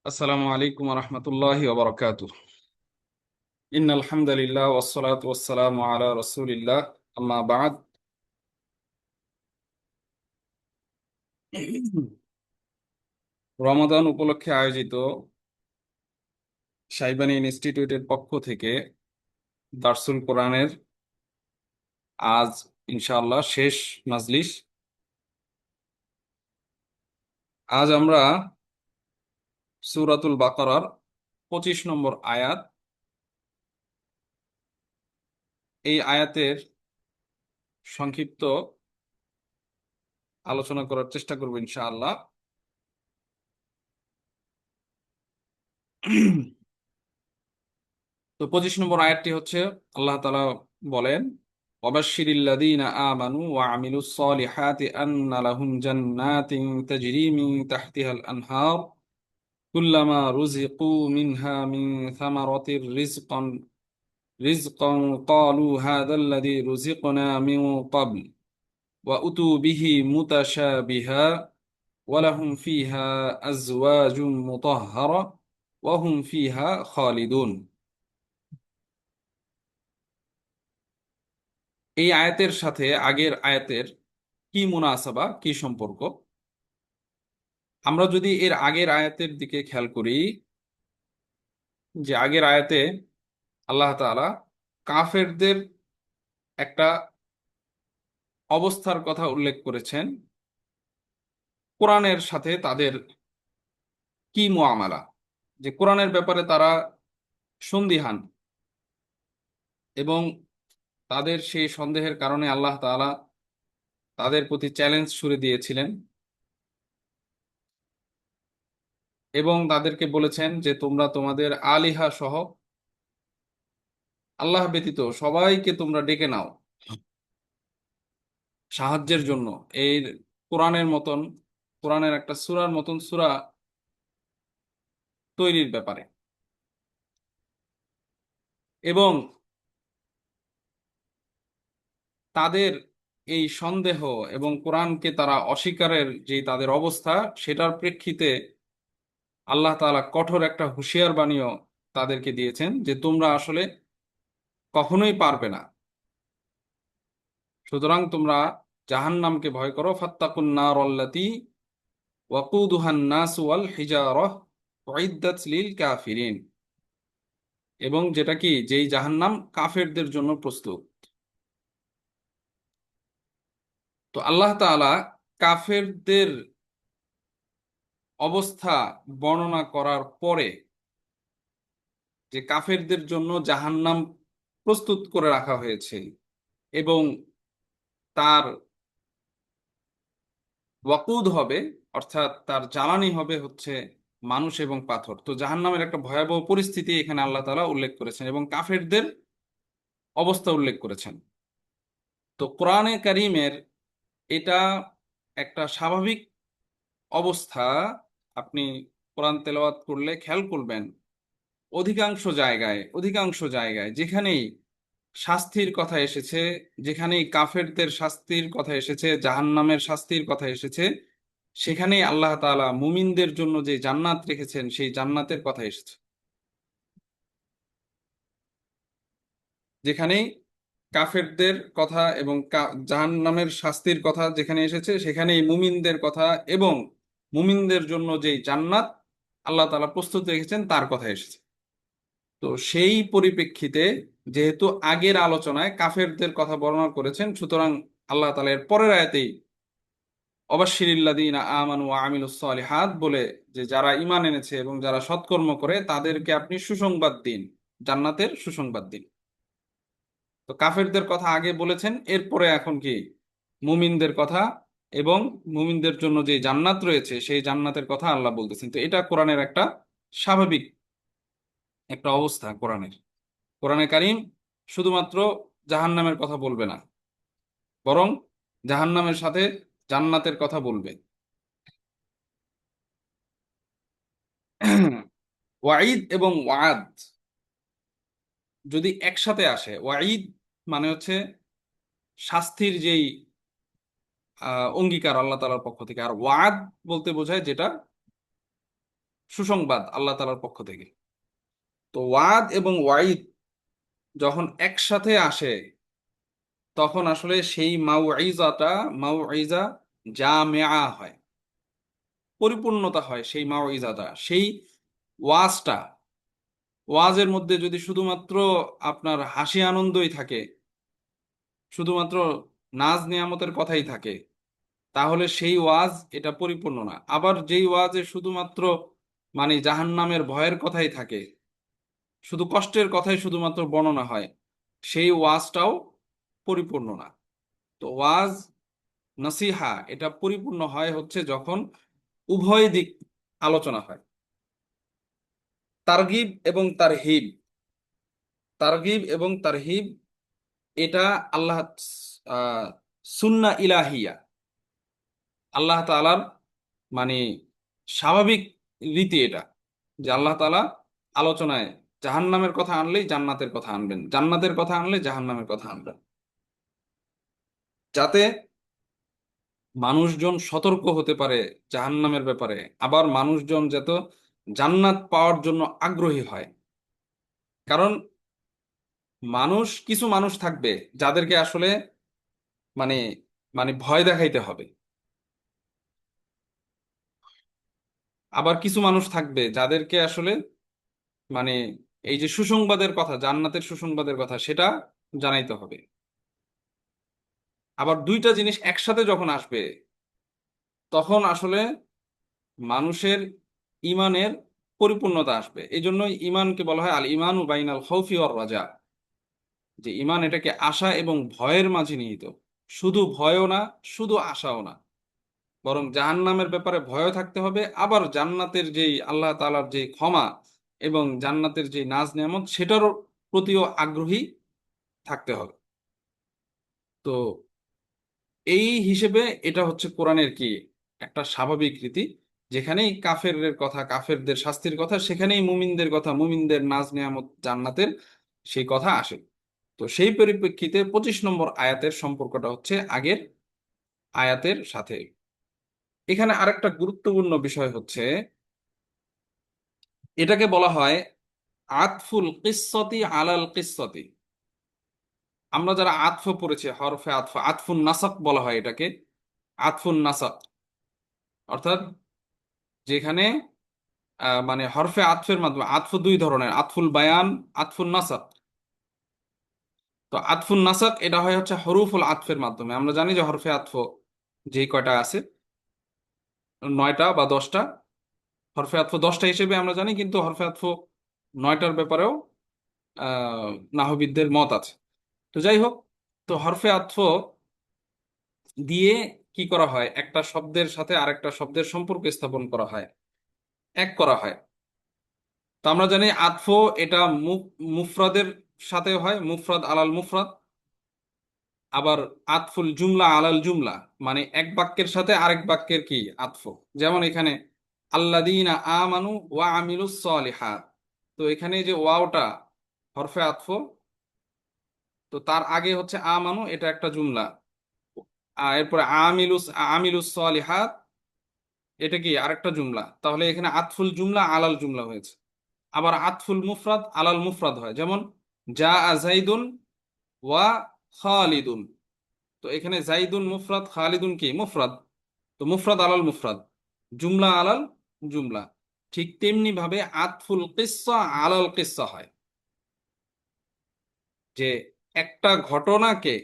আসসালামু আলাইকুম রহমতুল্লাহি ওবরাকাতুহ। ইন্নাল হামদুলিল্লাহ ওয়াসসালাতু ওয়াসসালামু আলা রাসূলিল্লাহ, আম্মা বা'দ। রমাদান উপলক্ষে আয়োজিত শাইবানী ইনস্টিটিউটের পক্ষ থেকে দারসুল কোরআনের আজ ইনশাআল্লাহ শেষ মাজলিস। আজ আমরা সূরাতুল বাকারার 25 নম্বর আয়াত, এই আয়াতের সংক্ষিপ্ত আলোচনা করার চেষ্টা করব ইনশাআল্লাহ। তো 25 নম্বর আয়াতটি হচ্ছে, আল্লাহ তাআলা বলেন, ওয়াবাশশিরিল্লাযীনা আমানু ওয়া আমিলুস সলিহাতি আন্না লাহুম জান্নাতিন তাজরি মিন তাহতিহাল আনহার কুল্লামা রুজিকু মিনহা মিন সামারাতির রিজকান ক্বালু হাযাল্লাযী রুজিকনা মিন ক্বাবল ওয়া উতু বিহি মুতাশাবিহা ওয়া লাহুম ফীহা আজওয়াজুম মুতাহহারা ওয়া হুম ফীহা খালিদুন। এই আয়াতের সাথে আগের আয়াতের কি মুনাসাবা, কি সম্পর্ক? আমরা যদি এর আগের আয়াতের দিকে খেয়াল করি, যে আগের আয়াতে আল্লাহ তাআলা কাফেরদের একটা অবস্থার কথা উল্লেখ করেছেন, কোরআনের সাথে তাদের কি মুআমালা, যে কোরআনের ব্যাপারে তারা সন্দিহান, এবং তাদের সেই সন্দেহের কারণে আল্লাহ তাআলা তাদের প্রতি চ্যালেঞ্জ ছুড়ে দিয়েছিলেন এবং তাদেরকে বলেছেন যে তোমরা তোমাদের আলিহা সহ আল্লাহ ব্যতীত সবাইকে তোমরা ডেকে নাও সাহায্যের জন্য, এই কোরআনের মতন, কোরআনের একটা সূরার মতন সূরা তৈরির ব্যাপারে। এবং তাদের এই সন্দেহ এবং কোরআনকে তারা অস্বীকারের যে তাদের অবস্থা, সেটার প্রেক্ষিতে আল্লাহ তাআলা কঠোর একটা হুঁশিয়ার বাণীও তাদেরকে দিয়েছেন যে তোমরা আসলে কখনোই পারবে না, সুতরাং তোমরা জাহান্নামকে ভয় করো। ফাত্তাকুন নারাল্লাতী ওয়াকুদুহান নাস ওয়াল হিজারাহ উইদ্দাত লিল কাফিরিন, এবং যেটা কি, যেই জাহান্নাম কাফেরদের জন্য প্রস্তুত। তো আল্লাহ তাআলা কাফেরদের অবস্থা বর্ণনা করার পরে, যে কাফেরদের জন্য জাহান্নাম প্রস্তুত করে রাখা হয়েছে এবং তার ওয়াকুদ হবে, অর্থাৎ তার জ্বালানি হবে হচ্ছে মানুষ এবং পাথর। তো জাহান্নামের একটা ভয়াবহ পরিস্থিতি এখানে আল্লাহ তাআলা উল্লেখ করেছেন এবং কাফেরদের অবস্থা উল্লেখ করেছেন। তো কোরআনে কারীমের এটা একটা স্বাভাবিক অবস্থা। আপনি কোরআন তেলাওয়াত করলে খেয়াল করবেন, অধিকাংশ জায়গায় যেখানেই শাস্তির কথা এসেছে, যেখানেই কাফেরদের শাস্তির কথা এসেছে, জাহান্নামের শাস্তির কথা এসেছে, সেখানেই আল্লাহ তাআলা মুমিনদের জন্য যে জান্নাত রেখেছেন সেই জান্নাতের কথা এসেছে। যেখানেই কাফেরদের কথা এবং জাহান্নামের শাস্তির কথা যেখানে এসেছে, সেখানেই মুমিনদের কথা এবং মুমিনদের জন্য যেই জান্নাত আল্লাহ তাআলা প্রস্তুত রেখেছেন তার কথা এসেছে। তো সেই পরিপ্রেক্ষিতে, যেহেতু আগের আলোচনায় কাফেরদের কথা বর্ণনা করেছেন, সুতরাং আল্লাহ তাআলা এর পরের আয়াতেই অবাশশিরিল্লাযীনা আমানু ওয়া আমিলুস সলিহাত বলে, যে যারা ঈমান এনেছে এবং যারা সৎকর্ম করে তাদেরকে আপনি সুসংবাদ দিন, জান্নাতের সুসংবাদ দিন। তো কাফেরদের কথা আগে বলেছেন, এরপরে এখন কি মুমিনদের কথা এবং মুমিনদের জন্য যে জান্নাত রয়েছে সেই জান্নাতের কথা আল্লাহ বলতেছেন। তো এটা কোরআনের একটা স্বাভাবিক একটা অবস্থা। কোরআনে কারীম শুধুমাত্র জাহান্নামের কথা বলবে না, বরং জাহান্নামের সাথে জান্নাতের কথা বলবে। ওয়াঈদ এবং ওয়াদ যদি একসাথে আসে, ওয়াঈদ মানে হচ্ছে শাস্তির যেই অঙ্গীকার আল্লাহ তাআলার পক্ষ থেকে, আর ওয়াদ বলতে বোঝায় যেটা সুসংবাদ আল্লাহ তাআলার পক্ষ থেকে। তো ওয়াদ এবং ওয়াইদ যখন একসাথে আসে তখন আসলে সেই মাউইজাটা মাউইজা জামিআ হয়, পরিপূর্ণতা হয় সেই মাউইজাটা, সেই ওয়াজটা। ওয়াজের মধ্যে যদি শুধুমাত্র আপনার হাসি আনন্দই থাকে, শুধুমাত্র নাজ নিয়ামতের কথাই থাকে, তাহলে সেই ওয়াজ এটা পরিপূর্ণ না। আবার যেই ওয়াজে শুধুমাত্র মানে জাহান্নামের ভয়ের কথাই থাকে, শুধু কষ্টের কথাই শুধুমাত্র বর্ণনা হয়, সেই ওয়াজটাও পরিপূর্ণ না। তো ওয়াজ নসিহা এটা পরিপূর্ণ হয় হচ্ছে যখন উভয় দিক আলোচনা হয়। তারগিব এবং তারহিব, তারগিব এবং তারহিব এটা আল্লাহ আহ সুন্নাহ ইলাহিয়া, আল্লাহ তাআলার মানে স্বাভাবিক রীতি এটা, যে আল্লাহ তাআলা আলোচনায় জাহান্নামের কথা আনলেই জান্নাতের কথা আনবেন, জান্নাতের কথা আনলে জাহান্নামের কথা আনবেন, যাতে মানুষজন সতর্ক হতে পারে জাহান্নামের ব্যাপারে, আবার মানুষজন যাতে জান্নাত পাওয়ার জন্য আগ্রহী হয়। কারণ কিছু মানুষ থাকবে যাদেরকে আসলে মানে মানে ভয় দেখাইতে হবে, আবার কিছু মানুষ থাকবে যাদেরকে আসলে মানে এই যে সুসংবাদের কথা, জান্নাতের সুসংবাদের কথা সেটা জানাইতে হবে। আবার দুইটা জিনিস একসাথে যখন আসবে তখন আসলে মানুষের ইমানের পরিপূর্ণতা আসবে। এই জন্যই ইমানকে বলা হয় আল ইমানু বাইনাল খাউফি ওয়ার রাজা, যে ইমান এটাকে আশা এবং ভয়ের মাঝে নিহিত। শুধু ভয়ও না, শুধু আশাও না, বরং জাহান্নামের ব্যাপারে ভয়ও থাকতে হবে, আবার জান্নাতের যেই আল্লাহ তাআলার যে ক্ষমা এবং জান্নাতের যে নাজ নেয়ামত সেটার প্রতিও আগ্রহী থাকতে হবে। তো এই হিসেবে এটা হচ্ছে কোরআনের কি একটা স্বাভাবিক রীতি, যেখানেই কাফেরদের কথা, কাফেরদের শাস্তির কথা, সেখানেই মুমিনদের কথা, মুমিনদের নাজ নেয়ামত জান্নাতের সেই কথা আসে। তো সেই পরিপ্রেক্ষিতে 25 নম্বর আয়াতের সম্পর্কটা হচ্ছে আগের আয়াতের সাথে। এখানে আরেকটা গুরুত্বপূর্ণ বিষয় হচ্ছে, এটাকে বলা হয় আতফুল কিসসতি আলাল কিসসতি। আমরা যারা আতফ পড়েছি, হরফে আতফ, আতফুন নাসাক বলা হয় এটাকে, আতফুন নাসাক, অর্থাৎ যেখানে মানে হরফে আতফের মাধ্যমে, আতফ দুই ধরনের, আতফুল বায়ান, আতফুন নাসাক। তো আতফুন নাসাক এটা হয় হচ্ছে হরুফুল আতফের মাধ্যমে। আমরা জানি যে হরফে আতফ যে কয়টা আছে, 9টা বা 10টা। হরফে আতফ 10টা হিসেবে আমরা জানি, কিন্তু হরফে আতফ 9টার ব্যাপারেও আহ নাহবিদদের মত আছে। তো যাই হোক, তো হরফে আতফ দিয়ে কি করা হয়, একটা শব্দের সাথে আরেকটা শব্দের সম্পর্ক স্থাপন করা হয়, এক করা হয়। তো আমরা জানি আতফ এটা মুফরাদের সাথে হয়, মুফরাদ আলাল মুফরাদ। আবার আতফুল জুমলা আলাল জুমলা, মানে এক বাক্যের সাথে আরেক বাক্যের কি আতফ। যেমন এখানে আল্লাযীনা আমানু ওয়া আমিলুস সলিহাত, তো এখানে যে ওয়াওটা হরফে আতফ, তো তার আগে হচ্ছে আমানু, এটা একটা জুমলা। এরপরে আমিলুস আমিলুস সলিহাত, এটা কি আরেকটা জুমলা। তাহলে এখানে আতফুল জুমলা আলাল জুমলা হয়েছে। আবার আতফুল মুফরাদ আলাল মুফরাদ হয়, যেমন জা জাইদুন ওয়া খালিদুন। তো এখানে জাইদুন মুফরাদ, খালিদুন কি মুফরাদ। তো মুফরাদ আলাল মুফরাদ, জুমলা আলাল জুমলা। ঠিক তেমনি ভাবে আতফুল কিসসা আলাল কিসসা হয়, যে একটা ঘটনাকে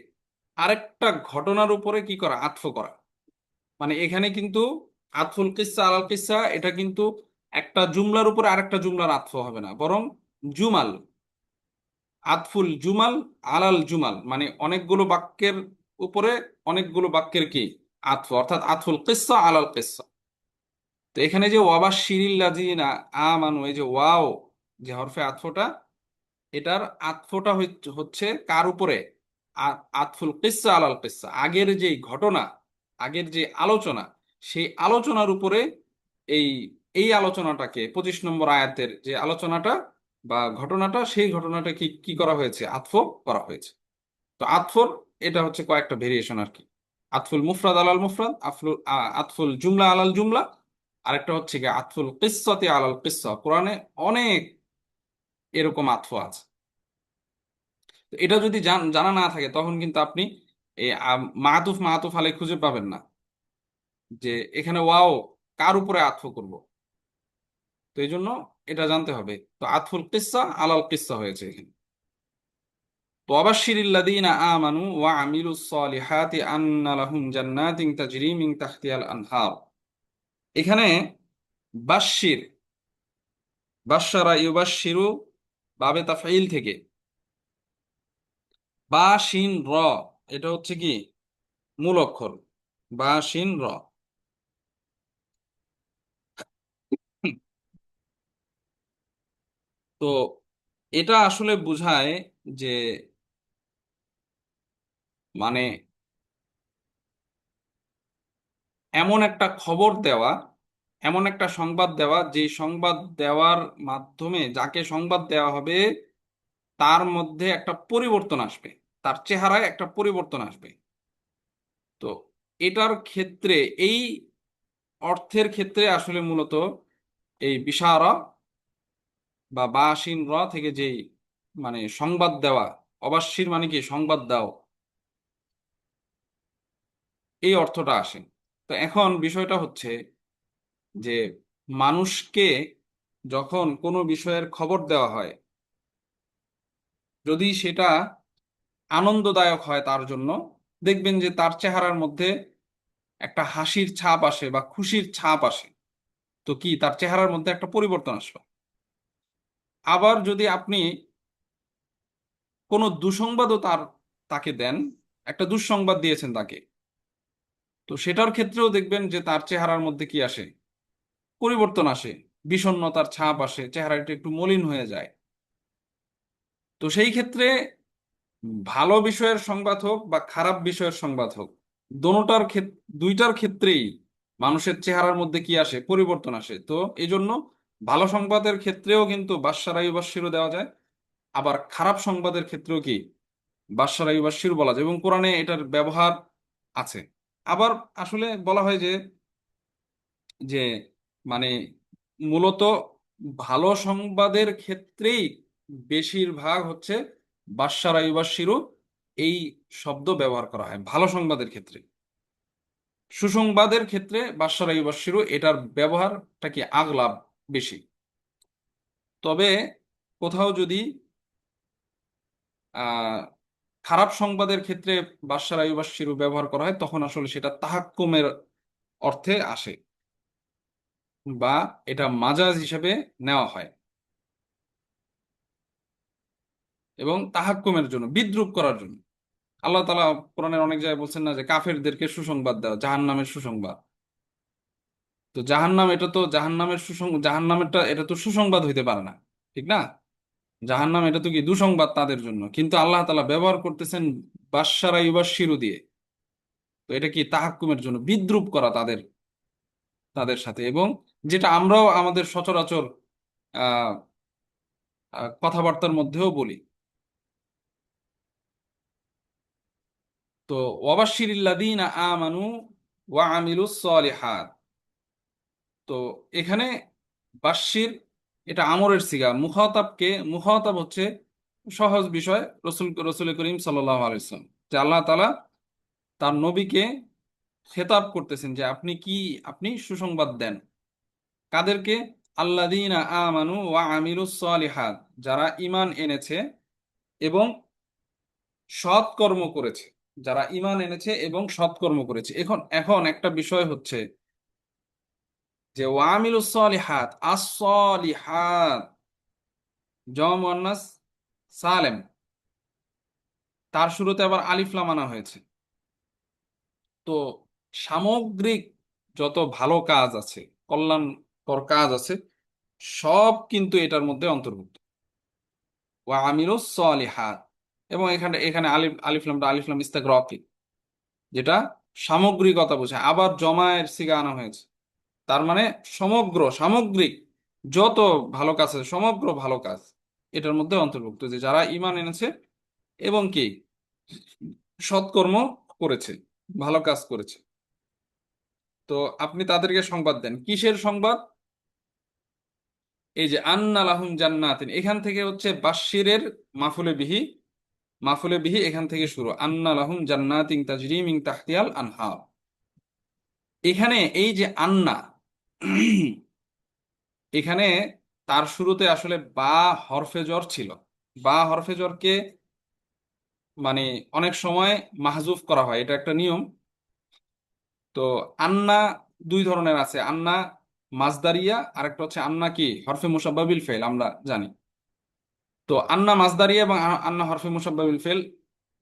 আরেকটা ঘটনার উপরে কি করা, আতফ করা। মানে এখানে কিন্তু আতফুল কিসসা আলাল কিসসা এটা কিন্তু একটা জুমলার উপরে আরেকটা জুমলার আতফ হবে না, বরং জুমাল, আতফুল জুমাল আলাল জুমাল, মানে অনেকগুলো বাক্যের উপরে অনেকগুলো বাক্যের কি আতফ, অর্থাৎ আতফুল কিসসা আলাল কিসসা। তো এখানে যে ওয়াবাশশিরিল্লাযিনা আমানু, এই যে ওয়াও যে হরফে আতফটা, এটার আতফটা হচ্ছে কার উপরে, আতফুল কিসসা আলাল কিসসা, আগের যে ঘটনা, আগের যে আলোচনা, সেই আলোচনার উপরে এই এই আলোচনাটাকে 25 নম্বর আয়াতের যে আলোচনাটা বা ঘটনাটা, সেই ঘটনাটা কি কি করা হয়েছে, আতফ করা হয়েছে। তো আতফর এটা হচ্ছে কয়েকটা ভেরিয়েশন আর কি, আতফুল মুফরাদ আলাল মুফরাদ, আতফুল জুমলা আলাল জুমলা, আরেকটা হচ্ছে কি আতফুল কিসসাতি আলাল কিসসা, কোরআনে অনেক এরকম আতফ আছে। তো এটা যদি জানা না থাকে তখন কিন্তু আপনি এই মাতুফ মাতুফ আলাই খুঁজে পাবেন না, যে এখানে ওয়াও কার উপরে আতফ করব। তো এই জন্য এটা জানতে হবে। তো আতফুল কিসসা আলাল কিসসা হয়েছে এখানে। তো ওয়াবাশশিরিল্লাযীনা আমানু ওয়া আমিলুস সলিহাতি আন্না লাহুম জান্নাতিন তাজরি মিন তাহতিহাল আনহার। এখানে বাশশির, বাশশারা ইউবাশশিরু বাবে তাফঈল থেকে বা শিন র, এটা হচ্ছে কি মূল অক্ষর, বা শিন র। হুম, তো এটা আসলে বোঝায় যে মানে এমন একটা খবর দেওয়া, এমন একটা সংবাদ দেওয়া, যে সংবাদ দেওয়ার মাধ্যমে যাকে সংবাদ দেওয়া হবে তার মধ্যে একটা পরিবর্তন আসবে, তার চেহারায় একটা পরিবর্তন আসবে। তো এটার ক্ষেত্রে, এই অর্থের ক্ষেত্রে আসলে মূলত এই বিশারা বা বাসিন র থেকে যেই মানে সংবাদ দেওয়া, অবাস্যির মানে কি সংবাদ দাও, এই অর্থটা আসে। তো এখন বিষয়টা হচ্ছে যে মানুষকে যখন কোনো বিষয়ের খবর দেওয়া হয়, যদি সেটা আনন্দদায়ক হয় তার জন্য, দেখবেন যে তার চেহারার মধ্যে একটা হাসির ছাপ আসে বা খুশির ছাপ আসে। তো কি তার চেহারার মধ্যে একটা পরিবর্তন আসবে। আবার যদি আপনি কোনো দুঃসংবাদও তাকে দেন, একটা দুঃসংবাদ দিয়েছেন তাকে, তো সেটার ক্ষেত্রেও দেখবেন যে তার চেহারার মধ্যে কি আসে, পরিবর্তন আসে, বিষণ্ণতার ছাপ আসে, চেহারাটা একটু মলিন হয়ে যায়। তো সেই ক্ষেত্রে ভালো বিষয়ের সংবাদ হোক বা খারাপ বিষয়ের সংবাদ হোক, দোনোটার ক্ষেত্রে, দুইটার ক্ষেত্রেই মানুষের চেহারার মধ্যে কি আসে, পরিবর্তন আসে। তো এই জন্য ভালো সংবাদের ক্ষেত্রেও কিন্তু বাশশারা ইউবাশশিরু দেওয়া যায়, আবার খারাপ সংবাদের ক্ষেত্রেও কি বাশশারা ইউবাশশিরু বলা যায়, এবং কোরআনে এটার ব্যবহার আছে। আবার আসলে বলা হয় যে মানে মূলত ভালো সংবাদের ক্ষেত্রেই বেশিরভাগ হচ্ছে বাশশারা ইউবাশশিরু এই শব্দ ব্যবহার করা হয় ভালো সংবাদের ক্ষেত্রে। সুসংবাদের ক্ষেত্রে বাশশারা ইউবাশশিরু এটার ব্যবহারটা কি আগলাব, বেশি। তবে কোথাও যদি আহ খারাপ সংবাদের ক্ষেত্রে বাশশারা ইউবাশশিরু ব্যবহার করা হয়, তখন আসলে সেটা তাহাক্কুমের অর্থে আসে, বা এটা মাজাজ হিসেবে নেওয়া হয়, এবং তাহাক্কুমের জন্য, বিদ্রূপ করার জন্য। আল্লাহ তাআলা কোরআনের অনেক জায়গায় বলছেন না যে কাফেরদেরকে সুসংবাদ দেওয়া, জাহান্নামের সুসংবাদ। তো জাহান্নাম, এটা তো জাহান্নামের জাহান্নামেরটা এটা তো সুসংবাদ হইতে পারে না, ঠিক না? জাহান্নাম এটা তো কি দুঃসংবাদ তাদের জন্য, কিন্তু আল্লাহ তাআলা ব্যবহার করতেছেন বাশশারা ইউবাশশিরু দিয়ে। তো এটা কি তাহাক্কুমের জন্য, বিদ্রূপ করা তাদের, তাদের সাথে। এবং যেটা আমরাও আমাদের সচরাচর আহ কথাবার্তার মধ্যেও বলি। তো ওয়াবাশশিরিল্লাযীনা আমানু ওয়া আমিলুস সলিহাত। তো এখানে বাশশির, এটা আমরের সিগা, মুখাতাবকে, মুখাতাব হচ্ছে সহজ বিষয়, রসুল করিম সাল্লাল্লাহু আলাইহি ওয়াসাল্লাম, যে আল্লাহ তাআলা তার নবীকে খেতাব করতেছেন যে আপনি কি, আপনি সুসংবাদ দেন। কাদেরকে? আল্লাযীনা আমানু ওয়া আমিলুস সলিহাত, যারা ঈমান এনেছে এবং সৎকর্ম করেছে, যারা ঈমান এনেছে এবং সৎকর্ম করেছে। এখন এখন একটা বিষয় হচ্ছে যে ওয়ামিলুস সলিহাত, আস-সলিহাত জমা মুয়ান্নাস সালেম, তার শুরুতে আবার আলিফ লাম আনা হয়েছে। তো সামগ্রিক যত ভালো কাজ আছে, কল্যাণকর কাজ আছে, সব কিন্তু এটার মধ্যে অন্তর্ভুক্ত, ওয়া আমিলুস সলিহাত। এবং এখানে এখানে আলিফ লামটা আলিফ লাম ইস্তিগরাকি, যেটা সামগ্রিকতা বোঝায়। আবার জমায়ের সিগা আনা হয়েছে, তার মানে সমগ্র, সামগ্রিক যত ভালো কাজ আছে, সমগ্র ভালো কাজ এটার মধ্যে অন্তর্ভুক্ত, যে যারা ঈমান এনেছে এবং কি সৎকর্ম করেছে, ভালো কাজ করেছে। তো আপনি তাদেরকে সংবাদ দেন, কিসের সংবাদ? এই যে আন্না লাহুম জান্নাতিন, এখান থেকে হচ্ছে বাশশিরের মাফুলে বিহি, মাফুলে বিহি এখান থেকে শুরু, আন্না লাহুম জান্নাতিন তাজরি মিন তাহতিহাল আনহার। এখানে এই যে আন্না, এখানে তার শুরুতে আসলে বা হরফে জ্বর ছিল। বা হরফে জ্বরকে মানে অনেক সময় মাহজুফ করা হয়, এটা একটা নিয়ম। তো আন্না দুই ধরনের আছে, আন্না মাসদারিয়া, আর একটা হচ্ছে আন্না কি হরফে মুসাব্বাবিল ফেল, আমরা জানি। তো আন্না মাসদারিয়া এবং আন্না হরফে মুসাব্বাবিল ফেল,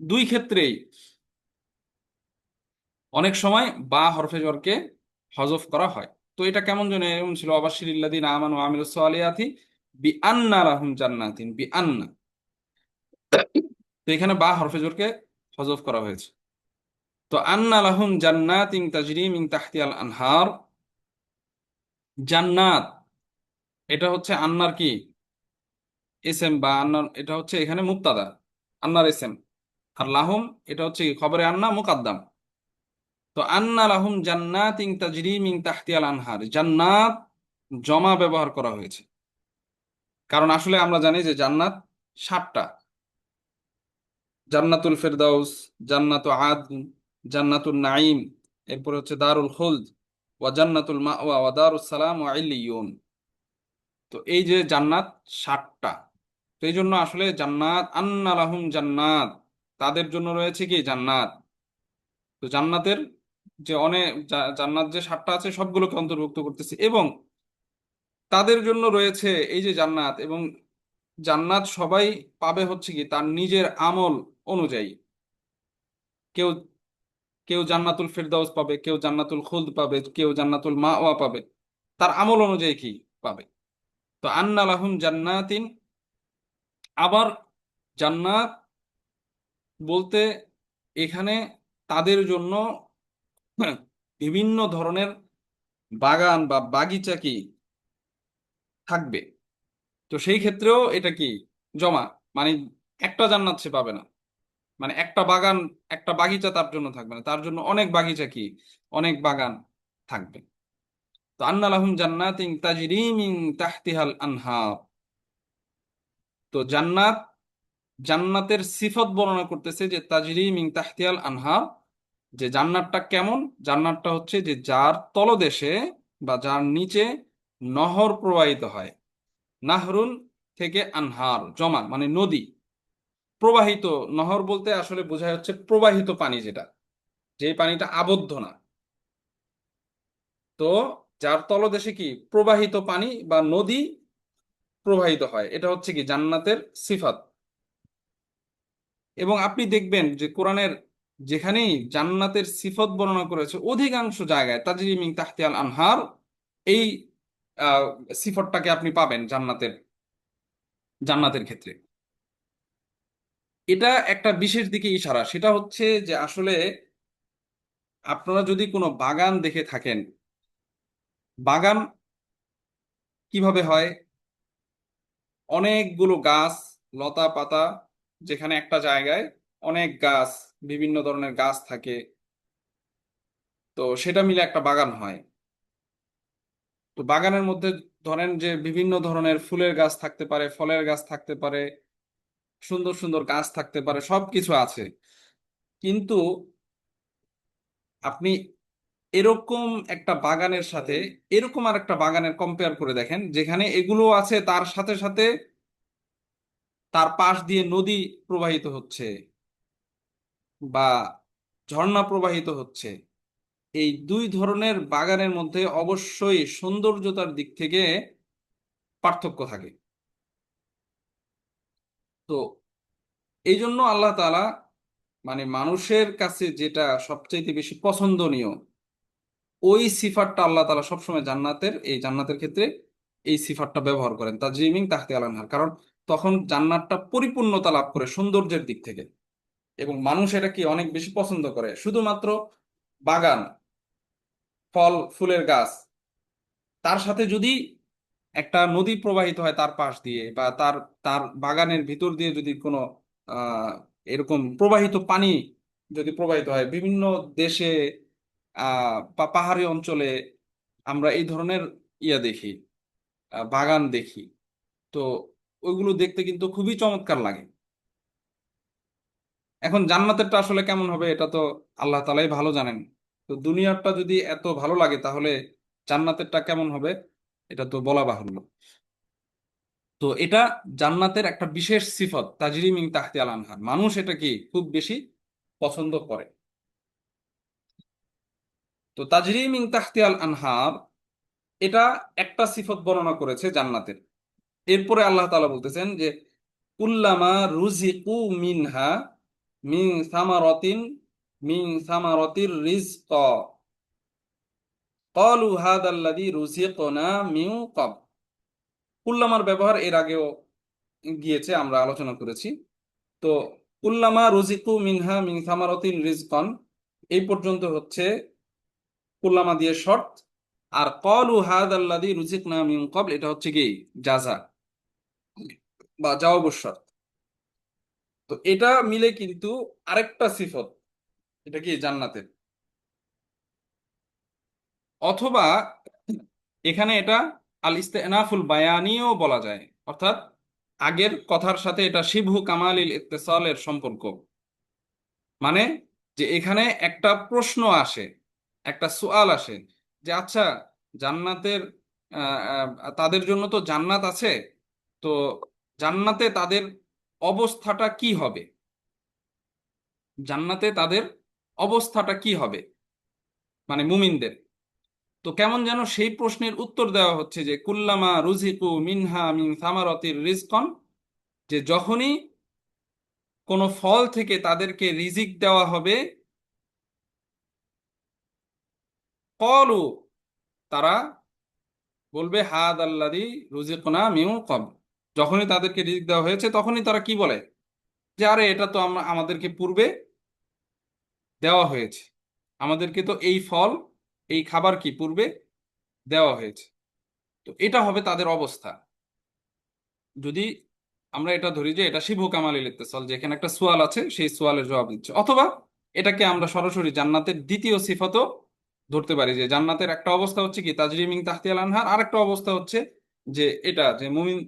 দুই ক্ষেত্রেই অনেক সময় বা হরফে জরকে হজফ করা হয়। তো এটা কেমন যেন এমন ছিল, অবাশশিরিল্লাযিনা আমানু ওয়া আমিলুস সালিহাতি বিআন্না লাহুম জান্নাতিন, বিআন্না। তো এখানে বা হরফে জরকে হজফ করা হয়েছে। তো আন্না লাহুম জান্নাতিন তাজরি মিন তাহতিহাল আনহার, জান্নাত এটা হচ্ছে আন্নার কি এসএম, বা আন্নার এটা হচ্ছে এখানে মুক্তাদা, আন্নার এসএম। আর লাহুম এটা হচ্ছে কি খবরে আন্না মুকাদ্দাম। তো আন্না লাহুম জান্নাতিন তাজরি মিন তাহতিহাল আনহার, জান্নাত জমা ব্যবহার করা হয়েছে, কারণ আসলে আমরা জানি যে জান্নাত সাতটা: জান্নাতুল ফেরদাউস, জান্নাতু আদন, জান্নাতুল নাঈম, এরপর হচ্ছে দারুল খুলদ, ওয়া জান্নাতুল মাওয়া, ওয়া দারুস সালাম, ওয়া ইল্লিয়ুন। তো এই যে জান্নাত সাতটা, তো এই জন্য আসলে জান্নাত, আন্না লাহুম জান্নাত, তাদের জন্য রয়েছে কি জান্নাত। তো জান্নাতের যে অনেক জান্নাত যে সাতটা আছে সবগুলোকে অন্তর্ভুক্ত করতেছে, এবং তাদের জন্য রয়েছে এই যে জান্নাত, এবং জান্নাত সবাই পাবে হচ্ছে কি তার নিজের আমল অনুযায়ী। কেউ কেউ জান্নাতুল ফেরদাউস পাবে, কেউ জান্নাতুল খুলদ পাবে, কেউ জান্নাতুল মাওয়া পাবে, তার আমল অনুযায়ী কি পাবে। তো আন্না লাহুম জান্নাতিন, আবার জান্নাত বলতে এখানে তাদের জন্য বিভিন্ন ধরনের বাগান বা বাগিচা কি থাকবে। তো সেই ক্ষেত্রেও এটা কি জমা, মানে একটা জান্নাত সে পাবে না, মানে একটা বাগান, একটা বাগিচা তার জন্য থাকবে না, তার জন্য অনেক বাগিচা কি অনেক বাগান থাকবে। তো আন্না লাহুম জান্নাতিন তাজরি মিন তাহতিহাল আনহার। তো জান্নাত, জান্নাতের সিফত বর্ণনা করতেছে যে তাজরি মিন তাহতিহাল আনহার, যে জান্নাতটা কেমন। জান্নাতটা হচ্ছে যে যার তলদেশে বা যার নিচে নহর প্রবাহিত হয়। নাহরুন থেকে আনহার জমা মানে নদী, প্রবাহিত। নহর বলতে আসলে বোঝায় হচ্ছে প্রবাহিত পানি, যেটা যে পানিটা আবদ্ধ না। তো যার তলদেশে কি প্রবাহিত পানি বা নদী প্রবাহিত হয়, এটা হচ্ছে কি জান্নাতের সিফাত। এবং আপনি দেখবেন যে কোরআনের যেখানেই জান্নাতের সিফত বর্ণনা করেছে অধিকাংশ জায়গায় তাজরি মিন তাহতিহাল আনহার, এই আহ, সিফতটাকে আপনি পাবেন জান্নাতের, জান্নাতের ক্ষেত্রে। এটা একটা বিশেষ দিকে ইশারা, সেটা হচ্ছে যে আসলে আপনারা যদি কোনো বাগান দেখে থাকেন, বাগান কিভাবে হয়? অনেকগুলো গাছ, লতা পাতা, যেখানে একটা জায়গায় অনেক গাছ, বিভিন্ন ধরনের গাছ থাকে, তো সেটা মিলে একটা বাগান হয়। তো বাগানের মধ্যে ধরেন যে বিভিন্ন ধরনের ফুলের গাছ থাকতে পারে, ফলের গাছ থাকতে পারে, সুন্দর সুন্দর গাছ থাকতে পারে, সবকিছু আছে। কিন্তু আপনি এরকম একটা বাগানের সাথে এরকম আর একটা বাগানের কম্পেয়ার করে দেখেন, যেখানে এগুলো আছে তার সাথে সাথে তার পাশ দিয়ে নদী প্রবাহিত হচ্ছে বা ঝর্ণা প্রবাহিত হচ্ছে। এই দুই ধরনের বাগানের মধ্যে অবশ্যই সৌন্দর্যতার দিক থেকে পার্থক্য থাকে। তো এই জন্য আল্লাহ তাআলা মানে মানুষের কাছে যেটা সবচাইতে বেশি পছন্দনীয়, ওই সিফাতটা আল্লাহ তাআলা সবসময় জান্নাতের, এই জান্নাতের ক্ষেত্রে এই সিফাতটা ব্যবহার করেন, তাজরিমিন তাহতি আল আনহার, কারণ তখন জান্নাতটা পরিপূর্ণতা লাভ করে সৌন্দর্যের দিক থেকে। এবং মানুষ এটা কি অনেক বেশি পছন্দ করে, শুধুমাত্র বাগান, ফল ফুলের গাছ, তার সাথে যদি একটা নদী প্রবাহিত হয় তার পাশ দিয়ে, বা তার তার বাগানের ভিতর দিয়ে যদি কোনো আহ এরকম প্রবাহিত পানি যদি প্রবাহিত হয় বিভিন্ন দেশে, পাহাড়ি অঞ্চলে আমরা এই ধরনের দেখি, বাগান দেখি। তো ওইগুলো দেখতে কিন্তু খুবই চমৎকার লাগে। এখন জান্নাতেরটা আসলে কেমন হবে এটা তো আল্লাহ তাআলাই ভালো জানেন। তো দুনিয়ারটা যদি এত ভালো লাগে তাহলে জান্নাতেরটা কেমন হবে এটা তো বলা বাহুল্য। তো এটা জান্নাতের একটা বিশেষ সিফত, তাজরি মিন তাহতি আল আনহার, মানুষ এটা কি খুব বেশি পছন্দ করে। তো তাজরি মিন তাহতি আল আনহার এটা একটা সিফত বর্ণনা করেছে জান্নাতের। এরপরে আল্লাহ তাআলা বলতেছেন যে কুল্লামা রুজিকু মিনহা মিন সামারাতিন মিন সামারাতির রিজক ক্বালু হাদাল্লাযী রুজিকনা মিন ক্বাবল। কুল্লামার ব্যবহার এর আগেও গিয়েছে, আমরা আলোচনা করেছি। তো কুল্লামা রুজিকু মিনহা মিন সামারাতিন রিজকান এই পর্যন্ত হচ্ছে কুল্লামা দিয়ে শর্ত। আর ক্বালু হাদাল্লাযী রুজিকনা মিন ক্বাবল এটা হচ্ছে কি জাযা বা জবাব শর্ত। তো এটা মিলে কিন্তু আরেকটা সিফত, এটা কি জান্নাতের। অথবা এখানে এটা আল ইস্তেনাফুল বায়ানিও বলা যায়, অর্থাৎ আগের কথার সাথে এটা শিবহু কামালিল ইত্তেসালের সম্পর্ক। মানে যে এখানে একটা প্রশ্ন আসে, একটা সুআল আসে যে আচ্ছা, জান্নাতের তাদের জন্য তো জান্নাত আছে, তো জান্নাতে তাদের অবস্থাটা কি হবে, জান্নাতে তাদের অবস্থাটা কি হবে, মানে মুমিনদের। তো কেমন যেন সেই প্রশ্নের উত্তর দেওয়া হচ্ছে যে কুল্লামা রুজিকু মিনহা মিন সামারাতির রিজকন, যে যখনই কোনো ফল থেকে তাদেরকে রিজিক দেওয়া হবে, ক্বালু তারা বলবে হাদ আল্লাযী রুজিকনা মিন ক্বাবল। যখনই তাদেরকে রিজিক দেওয়া হয়েছে তখনই তারা কি বলে যে আরে এটা তো আমরা আমাদেরকে পূর্বে দেওয়া হয়েছে, আমাদেরকে তো এই ফল এই খাবার কি পূর্বে দেওয়া হয়েছে। তো এটা হবে তাদের অবস্থা। যদি আমরা এটা ধরি যে এটা শিবহু কামালিল ইত্তেসাল, যেখানে একটা সোয়াল আছে সেই সোয়ালের জবাব দিচ্ছে, অথবা এটাকে আমরা সরাসরি জান্নাতের দ্বিতীয় সিফাতও ধরতে পারি যে জান্নাতের একটা অবস্থা হচ্ছে কি তাজরি মিন তাহতিহাল আনহার, আরেকটা অবস্থা হচ্ছে যে এটা যে মুমিন,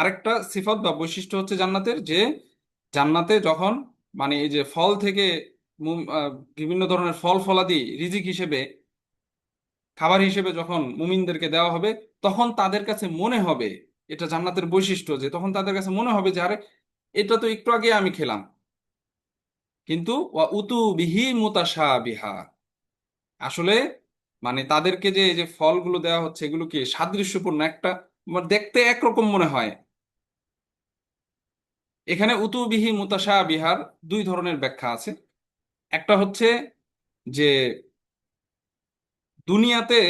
আরেকটা সিফাত বা বৈশিষ্ট্য হচ্ছে জান্নাতের যে জান্নাতে যখন মানে এই যে ফল থেকে বিভিন্ন ধরনের ফল ফলাদি রিজিক হিসেবে খাবার হিসেবে যখন মুমিনদেরকে দেওয়া হবে, তখন তাদের কাছে মনে হবে, এটা জান্নাতের বৈশিষ্ট্য যে তখন তাদের কাছে মনে হবে যে আরে এটা তো একটু আগে আমি খেলাম। কিন্তু ওয়া উতু বিহি মুতাশাবিহা, আসলে মানে তাদেরকে যে এই যে ফলগুলো দেওয়া হচ্ছে এগুলো কি সাদৃশ্যপূর্ণ একটা, মানে দেখতে একরকম মনে হয়। এখানে উতু বিহি মুতাশাবিহার দুই ধরনের ব্যাখ্যা আছে। একটা হচ্ছে যে দুনিয়াতে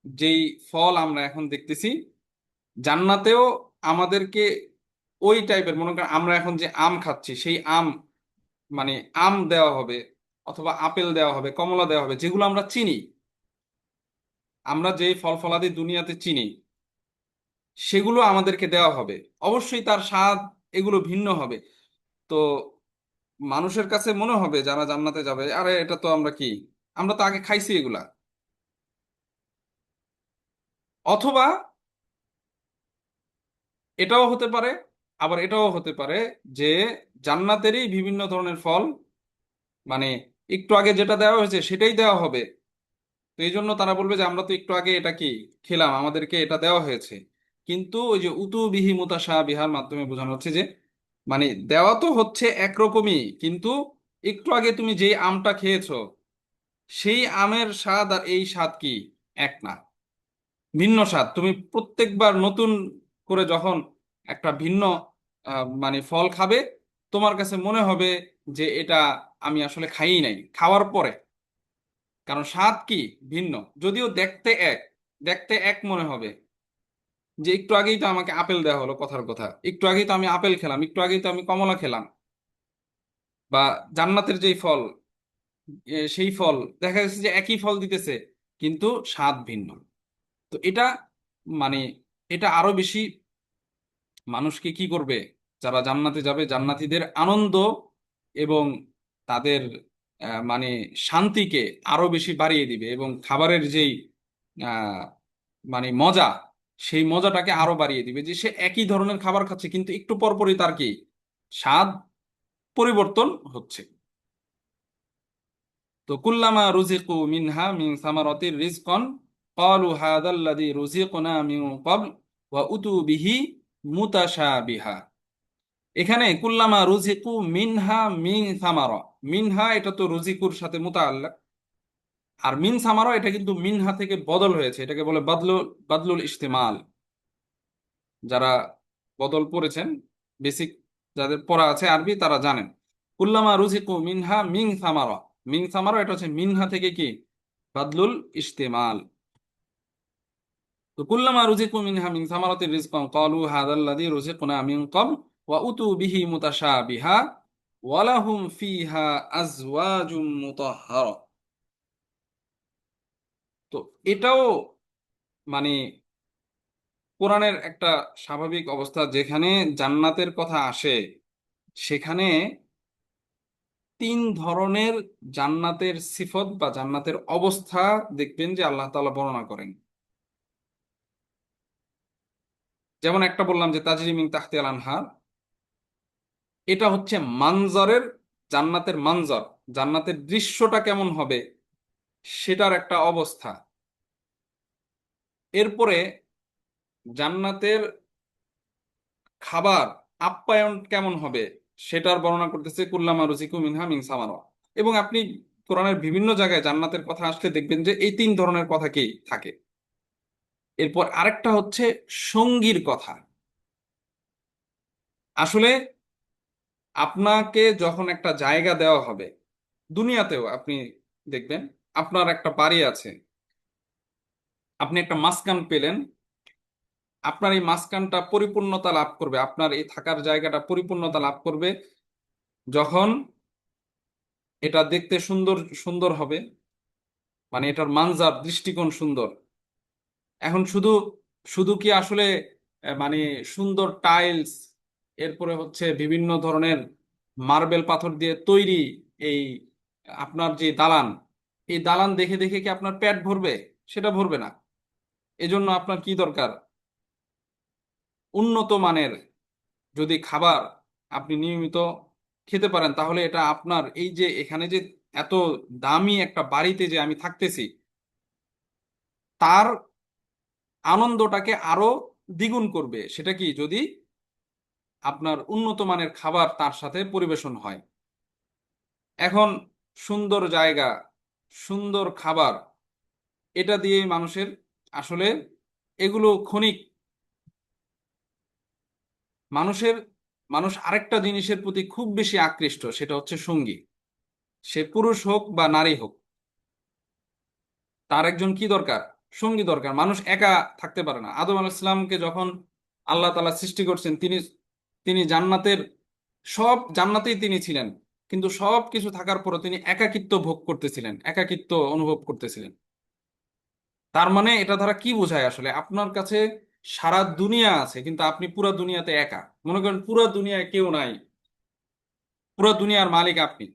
যেই ফল আমরা এখন দেখতেছি, জান্নাতেও আমাদেরকে ওই টাইপের, মনে করেন আমরা এখন যে আম খাচ্ছি সেই আম, মানে আম দেওয়া হবে, অথবা আপেল দেওয়া হবে, কমলা দেওয়া হবে, যেগুলো আমরা চিনি, আমরা যেই ফল ফলাদি দুনিয়াতে চিনি সেগুলো আমাদেরকে দেওয়া হবে। অবশ্যই তার স্বাদ এগুলো ভিন্ন হবে। তো মানুষের কাছে মনে হবে যারা জান্নাতে যাবে আরে এটা তো আমরা কি, আমরা তো আগে খাইছি এগুলা। অথবা এটাও হতে পারে, আবার এটাও হতে পারে যে জান্নাতেরই বিভিন্ন ধরনের ফল, মানে একটু আগে যেটা দেওয়া হয়েছে সেটাই দেওয়া হবে। তো এই জন্য তারা বলবে যে আমরা তো একটু আগে এটা কি খেলাম, আমাদেরকে এটা দেওয়া হয়েছে। কিন্তু ওই যে উতু বিহি মুতাশা বিহার মাধ্যমে বোঝানো হচ্ছে যে মানে দেওয়া তো হচ্ছে একরকমই, কিন্তু একটু আগে তুমি যেই আমটা খেয়েছো সেই আমের স্বাদ আর এই স্বাদ কি এক না, ভিন্ন স্বাদ। তুমি প্রত্যেকবার নতুন করে যখন একটা ভিন্ন মানে ফল খাবে, তোমার কাছে মনে হবে যে এটা আমি আসলে খাইই নাই, খাওয়ার পরে। কারণ স্বাদ কি ভিন্ন, যদিও দেখতে এক, দেখতে এক মনে হবে যে একটু আগেই তো আমাকে আপেল দেওয়া হলো, কথার কথা একটু আগেই তো আমি আপেল খেলাম, একটু আগেই তো আমি কমলা খেলাম। বা জান্নাতের যেই ফল, সেই ফল দেখা যাচ্ছে যে একই ফল দিতেছে কিন্তু স্বাদ ভিন্ন। তো এটা মানে এটা আরো বেশি মানুষকে কি করবে, যারা জান্নাতে যাবে জান্নাতীদের আনন্দ এবং তাদের মানে শান্তিকে আরো বেশি বাড়িয়ে দিবে, এবং খাবারের যেই আহ, মানে মজা, সেই মজাটাকে আরো বাড়িয়ে দিবে। যে সে একই ধরনের খাবার খাচ্ছে কিন্তু একটু পরপরই তার কি স্বাদ পরিবর্তন হচ্ছে। তো কুল্লামা রুজিকু মিনহা মিন সামারাতির রিজকান ক্বালু হাযাল্লাযী রুজিকনা মিন ক্বাবল ওয়া উতু বিহি মুতাশাবিহা। এখানে কুল্লামা রুজিকু মিনহা মিন সামারা, মিনহা এটা তো রুজিকুর সাথে মুতাআল্লাক, আর মিন সামারা এটা কিন্তু মিনহা থেকে বদল হয়েছে, এটাকে বলে বাদলুল ইস্তেমাল। যারা বদল পড়েছেন, বেসিক যাদের পড়া আছে আরবি তারা জানেন। কুল্লামা রুজিকু মিনহা মিন সামারা, মিন সামারা এটা হচ্ছে মিনহা থেকে কি বাদলুল ইস্তেমাল। তো কুল্লামা রুজিকু মিনহা মিন সামারাতির রিজকান ক্বালু হাযাল্লাযী রুজিকনা মিন ক্বাবল ওয়া উতু বিহি মুতাশাবিহা ওয়া লাহুম ফিহা আজওয়াজুম মুতাহহারা। তো এটাও মানে কোরআনের একটা স্বাভাবিক অবস্থা, যেখানে জান্নাতের কথা আসে সেখানে তিন ধরনের জান্নাতের সিফত বা জান্নাতের অবস্থা দেখবেন যে আল্লাহ তাআলা বর্ণনা করেন। যেমন একটা বললাম যে তাজরি মিন তাহতিহাল আনহার, এটা হচ্ছে মানজরের, জান্নাতের মানজর, জান্নাতের দৃশ্যটা কেমন হবে সেটার একটা অবস্থা। এরপরে জান্নাতের খাবার আপ্যায়ন কেমন হবে সেটার বর্ণনা করতেছে কুল্লামা রুজিকু মিনহা মিন সামারা। এবং আপনি কোরআনের বিভিন্ন জায়গায় জান্নাতের কথা আসলে দেখবেন যে এই তিন ধরনের কথা কি থাকে। এরপর আরেকটা হচ্ছে সঙ্গীর কথা। আসলে আপনাকে যখন একটা জায়গা দেওয়া হবে, দুনিয়াতেও আপনি দেখবেন আপনার একটা বাড়ি আছে, আপনি একটা মাসকান পেলেন, আপনার এই মাসকানটা পরিপূর্ণতা লাভ করবে, আপনার এই থাকার জায়গাটা পরিপূর্ণতা লাভ করবে যখন এটা দেখতে সুন্দর সুন্দর হবে, মানে এটার মানজার দৃষ্টিকোণ সুন্দর। এখন শুধু শুধু কি আসলে মানে সুন্দর টাইলস, এরপরে হচ্ছে বিভিন্ন ধরনের মার্বেল পাথর দিয়ে তৈরি এই আপনার যে দালান, এই দালান দেখে দেখে কি আপনার পেট ভরবে? সেটা ভরবে না। এজন্য আপনার কি দরকার? উন্নত মানের যদি খাবার আপনি নিয়মিত খেতে পারেন, তাহলে এটা আপনার এই যে এখানে যে এত দামি একটা বাড়িতে যে আমি থাকতেছি, তার আনন্দটাকে আরো দ্বিগুণ করবে। সেটা কি যদি আপনার উন্নত মানের খাবার তার সাথে পরিবেশন হয়। এখন সুন্দর জায়গা, সুন্দর খাবার, এটা দিয়েই মানুষের আসলে এগুলো ক্ষণিক। মানুষের মানুষ আরেকটা জিনিসের প্রতি খুব বেশি আকৃষ্ট, সেটা হচ্ছে সঙ্গী। সে পুরুষ হোক বা নারী হোক, তার একজন কি দরকার? সঙ্গী দরকার। মানুষ একা থাকতে পারে না। আদম আলাইহিস সালামকে যখন আল্লাহ তাআলা সৃষ্টি করছেন, তিনি তিনি জান্নাতের সব জান্নাতেই তিনি ছিলেন, কিন্তু সব কিছু থাকার পরও তিনি একাকিত্ব ভোগ করতেছিলেন, একাকিত্ব অনুভব করতেছিলেন। তার মানে এটা দ্বারা কি বোঝায়? আসলে আপনার কাছে সারা দুনিয়া আছে কিন্তু আপনি পুরা দুনিয়াতে একা। মনে করেন পুরা দুনিয়ায় কেউ নাই, পুরা দুনিয়ার মালিক আপনি,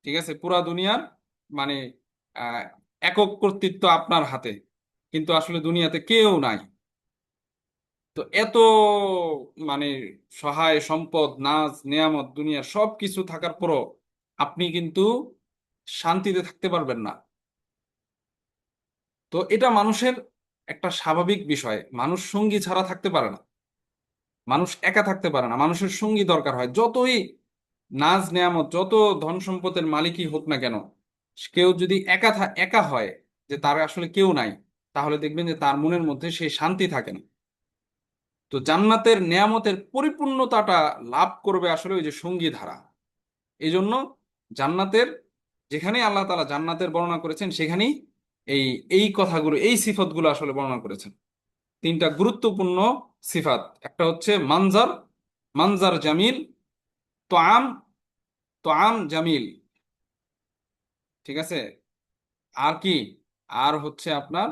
ঠিক আছে, পুরা দুনিয়ার মানে আহ একক কর্তৃত্ব আপনার হাতে, কিন্তু আসলে দুনিয়াতে কেউ নাই। তো এত মানে সহায় সম্পদ, নাজ নেয়ামত, দুনিয়ার সব কিছু থাকার পরও আপনি কিন্তু শান্তিতে থাকতে পারবেন না। তো এটা মানুষের একটা স্বাভাবিক বিষয়, মানুষ সঙ্গী ছাড়া থাকতে পারে না, মানুষ একা থাকতে পারে না, মানুষের সঙ্গী দরকার হয়। যতই নাজ নেয়ামত, যত ধন সম্পদের মালিকই হোক না কেন, কেউ যদি একা হয়, যে তার আসলে কেউ নাই, তাহলে দেখবেন যে তার মনের মধ্যে সেই শান্তি থাকে না। তো জান্নাতের নেয়ামতের পরিপূর্ণতাটা লাভ করবে আসলে ওই যে সঙ্গী ধারা। এই জন্য জান্নাতের, যেখানেই আল্লাহ তাআলা জান্নাতের বর্ণনা করেছেন সেখানেই এই এই কথাগুলো, এই সিফতগুলো আসলে বর্ণনা করেছেন। তিনটা গুরুত্বপূর্ণ সিফাত, একটা হচ্ছে মানজার, মানজার জামিল, তোআম, তোআম জামিল, ঠিক আছে, আর কি, আর হচ্ছে আপনার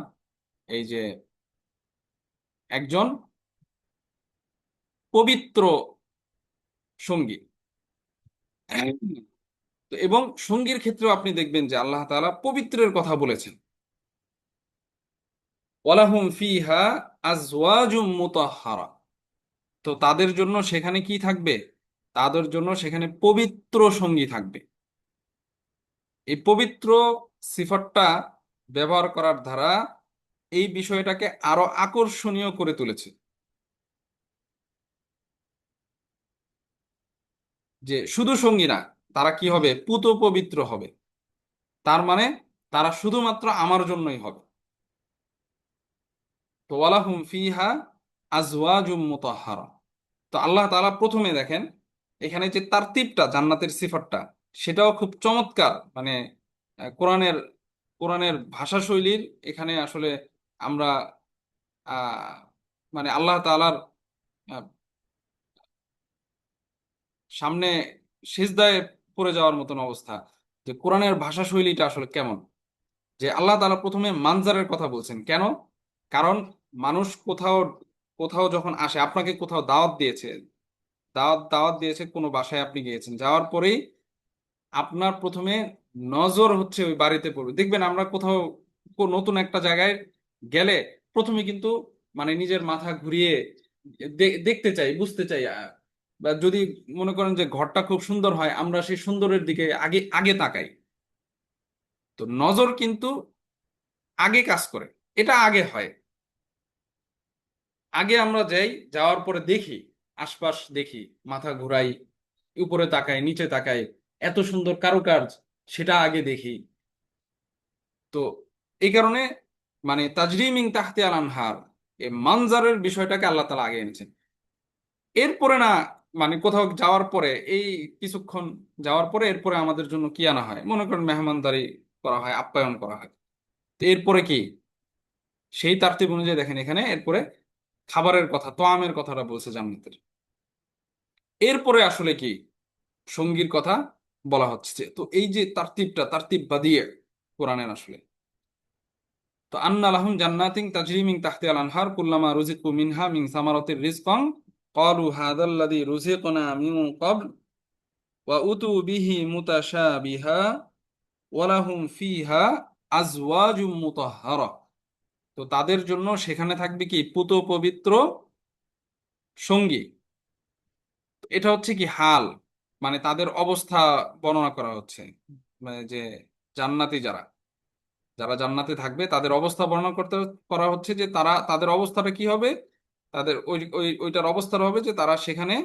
এই যে একজন পবিত্র সঙ্গী। তো তো এবং সঙ্গীর ক্ষেত্রেও আপনি দেখবেন যে আল্লাহ তাআলা পবিত্রের কথা বলেছেন, ওয়ালাহুম ফিহা আজওয়াজুম মুতাহহারা। তো তাদের জন্য সেখানে কি থাকবে? তাদের জন্য সেখানে পবিত্র সঙ্গী থাকবে। এই পবিত্র সিফাতটা ব্যবহার করার দ্বারা এই বিষয়টাকে আরো আকর্ষণীয় করে তুলেছে, যে শুধু সঙ্গী না, তারা কি হবে? পুত পবিত্র হবে। তার মানে তারা শুধুমাত্র আমার জন্যই হবে। তো ওয়ালাহুম ফিহা আজওয়াজুম মুতাহহারা। তো আল্লাহ তাআলা প্রথমে দেখেন এখানে যে তারতিবটা, জান্নাতের সিফাতটা, সেটাও খুব চমৎকার। মানে কোরআনের কোরআনের ভাষা শৈলীর এখানে আসলে আমরা আহ মানে আল্লাহ তাআলার আহ, সামনে সিজদায় পড়ে যাওয়ার মতন অবস্থা, যে কোরআনের ভাষা শৈলীটা আসলে কেমন। যে আল্লাহ তাআলা প্রথমে মানজারের কথা বলছেন কেন? কারণ মানুষ কোথাও কোথাও যখন আসে, আপনাকে কোথাও দাওয়াত দিয়েছে, দাওয়াত দাওয়াত দিয়েছে, কোনো বাসায় আপনি গিয়েছেন, যাওয়ার পরেই আপনার প্রথমে নজর হচ্ছে ওই বাড়িতে পড়বে। দেখবেন আমরা কোথাও নতুন একটা জায়গায় গেলে প্রথমে কিন্তু মানে নিজের মাথা ঘুরিয়ে দেখতে চাই, বুঝতে চাই। বা যদি মনে করেন যে ঘরটা খুব সুন্দর হয়, আমরা সেই সুন্দরের দিকে আগে আগে তাকাই। তো নজর কিন্তু আগে কাজ করে, এটা আগে হয়। আগে আমরা যাই, যাওয়ার পরে দেখি, আশপাশ দেখি, মাথা ঘুরাই, উপরে তাকাই, নিচে তাকাই, এত সুন্দর কারুকার্য, সেটা আগে দেখি। তো এই কারণে মানে তাজরিমিং তাহতি আল আনহার, এই মানজারের বিষয়টাকে আল্লাহ তাআলা আগে এনেছেন। এরপরে না, মানে কোথাও যাওয়ার পরে এই কিছুক্ষণ যাওয়ার পরে এরপরে আমাদের জন্য কি আনা হয়, মনে করেন মেহমানদারি করা হয়, আপ্যায়ন করা হয়। তো এরপরে কি, সেই তারতিব অনুযায়ী দেখেন এখানে এরপরে খাবারের কথা, তোয়ামের কথাটা বলছে জান্নাতের। এরপরে আসলে কি, সঙ্গীর কথা বলা হচ্ছে। তো এই যে তারতিবটা, তারতিব বাদিয়ে কোরআনের আসলে। তো আন্না লাহুম জান্নাতিন তাজরি মিন তাহতিহাল আনহার কুল্লামা রুজিকু মিনহা মিন সামারাতির রিজকান ক্বালু হাযাল্লাযী রুজিকনা মিন ক্বাবল ওয়া উতু বিহি মুতাশাবিহা ওয়া লাহুম ফিহা আজওয়াজুম মুতাহহারা। তো তাদের জন্য সেখানে থাকবে কি, পুত পবিত্র সঙ্গী। এটা হচ্ছে কি হাল, মানে তাদের অবস্থা বর্ণনা করা হচ্ছে। মানে যে জান্নাতি যারা, যারা জান্নাতে থাকবে তাদের অবস্থা বর্ণনা করতে করা হচ্ছে, যে তারা তাদের অবস্থাটা কি হবে। তাদের ওই ওই ওইটার অবস্থা হবে যে তারা সেখানে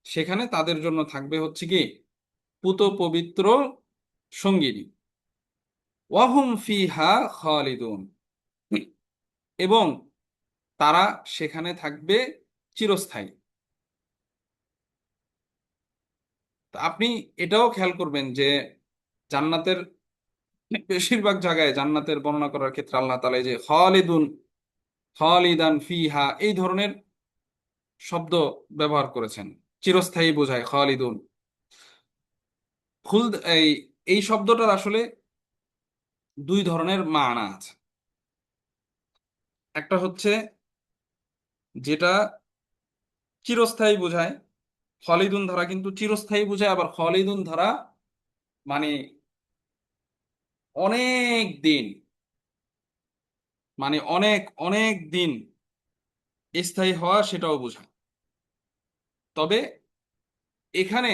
সেখানে তাদের জন্য থাকবে হচ্ছে কি পুত পবিত্র সঙ্গিনী। ওয়াহুম ফিহা খালিদুন। এবং তারা সেখানে থাকবে চিরস্থায়ী। তা আপনি এটাও খেয়াল করবেন যে জান্নাতের বেশিরভাগ জায়গায় জান্নাতের বর্ণনা করার ক্ষেত্রে আল্লাহ তাআলা এই যে খালিদুন, খালিদান ফিহা, এই ধরনের শব্দ ব্যবহার করেছেন। চিরস্থায়ী বোঝায় খালিদুন। খুলদ এই এই শব্দটার আসলে দুই ধরনের মানা আছে। একটা হচ্ছে যেটা চিরস্থায়ী বোঝায়, খালিদুন ধারা কিন্তু চিরস্থায়ী বোঝায়। আবার খালিদুন ধারা মানে অনেক দিন, মানে অনেক অনেক দিন স্থায়ী হওয়া, সেটাও বোঝায়। তবে এখানে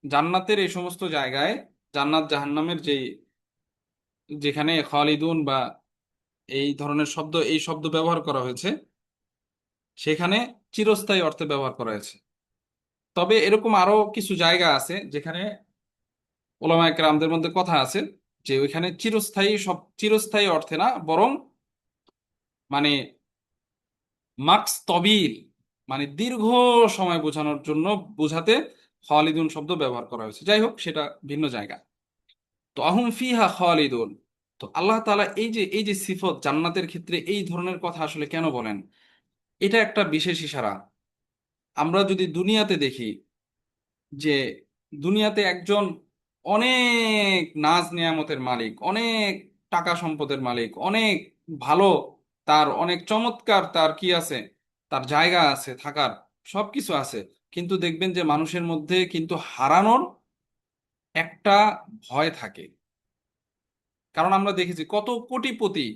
জান্নাতের এই সমস্ত জায়গায়, জান্নাত জাহান্নামের যে যেখানে খালিদুন বা এই ধরনের শব্দ, এই শব্দ ব্যবহার করা হয়েছে, সেখানে চিরস্থায়ী অর্থে ব্যবহার করা হয়েছে। তবে এরকম আরো কিছু জায়গা আছে যেখানে ওলামায়ে কেরামদের মধ্যে কথা আছে যে ওইখানে চিরস্থায়ী, সব চিরস্থায়ী অর্থে না, বরং মানে মাকস তবিল, মানে দীর্ঘ সময় বোঝানোর জন্য, বোঝাতে খালিদুন শব্দ ব্যবহার করা হয়েছে। যাই হোক, সেটা ভিন্ন জায়গা। তো আহুম ফিহা খালিদুন। তো আল্লাহ তাআলা এই যে সিফত জান্নাতের ক্ষেত্রে এই ধরনের কথা আসলে কেন বলেন, এটা একটা বিশেষ ইশারা। আমরা যদি দুনিয়াতে দেখি যে দুনিয়াতে একজন অনেক নাজ নেয়ামতের মালিক, অনেক টাকা সম্পদের মালিক, অনেক ভালো, তার অনেক চমৎকার, তার কি আছে, তার জায়গা আছে থাকার, সবকিছু আছে, কিন্তু দেখবেন যে মানুষের মধ্যে কিন্তু হারানোর একটা ভয় থাকে। কারণ আমরা দেখেছি কত কোটিপতি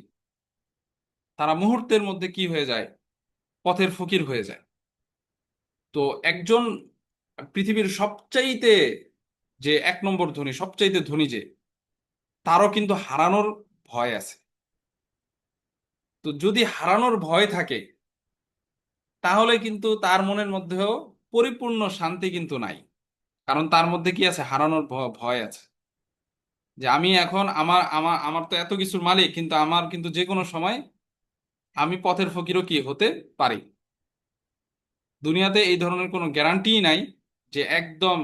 তারা মুহূর্তের মধ্যে কি হয়ে যায়, পথের ফকির হয়ে যায়। তো একজন পৃথিবীর সবচাইতে যে 1 নম্বর ধনী, সবচাইতে ধনী যে, তারও কিন্তু হারানোর ভয় আছে। তো যদি হারানোর ভয় থাকে, তাহলে কিন্তু তার মনের মধ্যেও পরিপূর্ণ শান্তি কিন্তু নাই। কারণ তার মধ্যে কি আছে, হারানোর ভয় আছে। যে আমি এখন আমার আমার আমার তো এত কিছুর মালিক, কিন্তু আমার কিন্তু যে কোনো সময় আমি পথের ফকিরও কি হতে পারি। দুনিয়াতে এই ধরনের কোনো গ্যারান্টি নাই যে একদম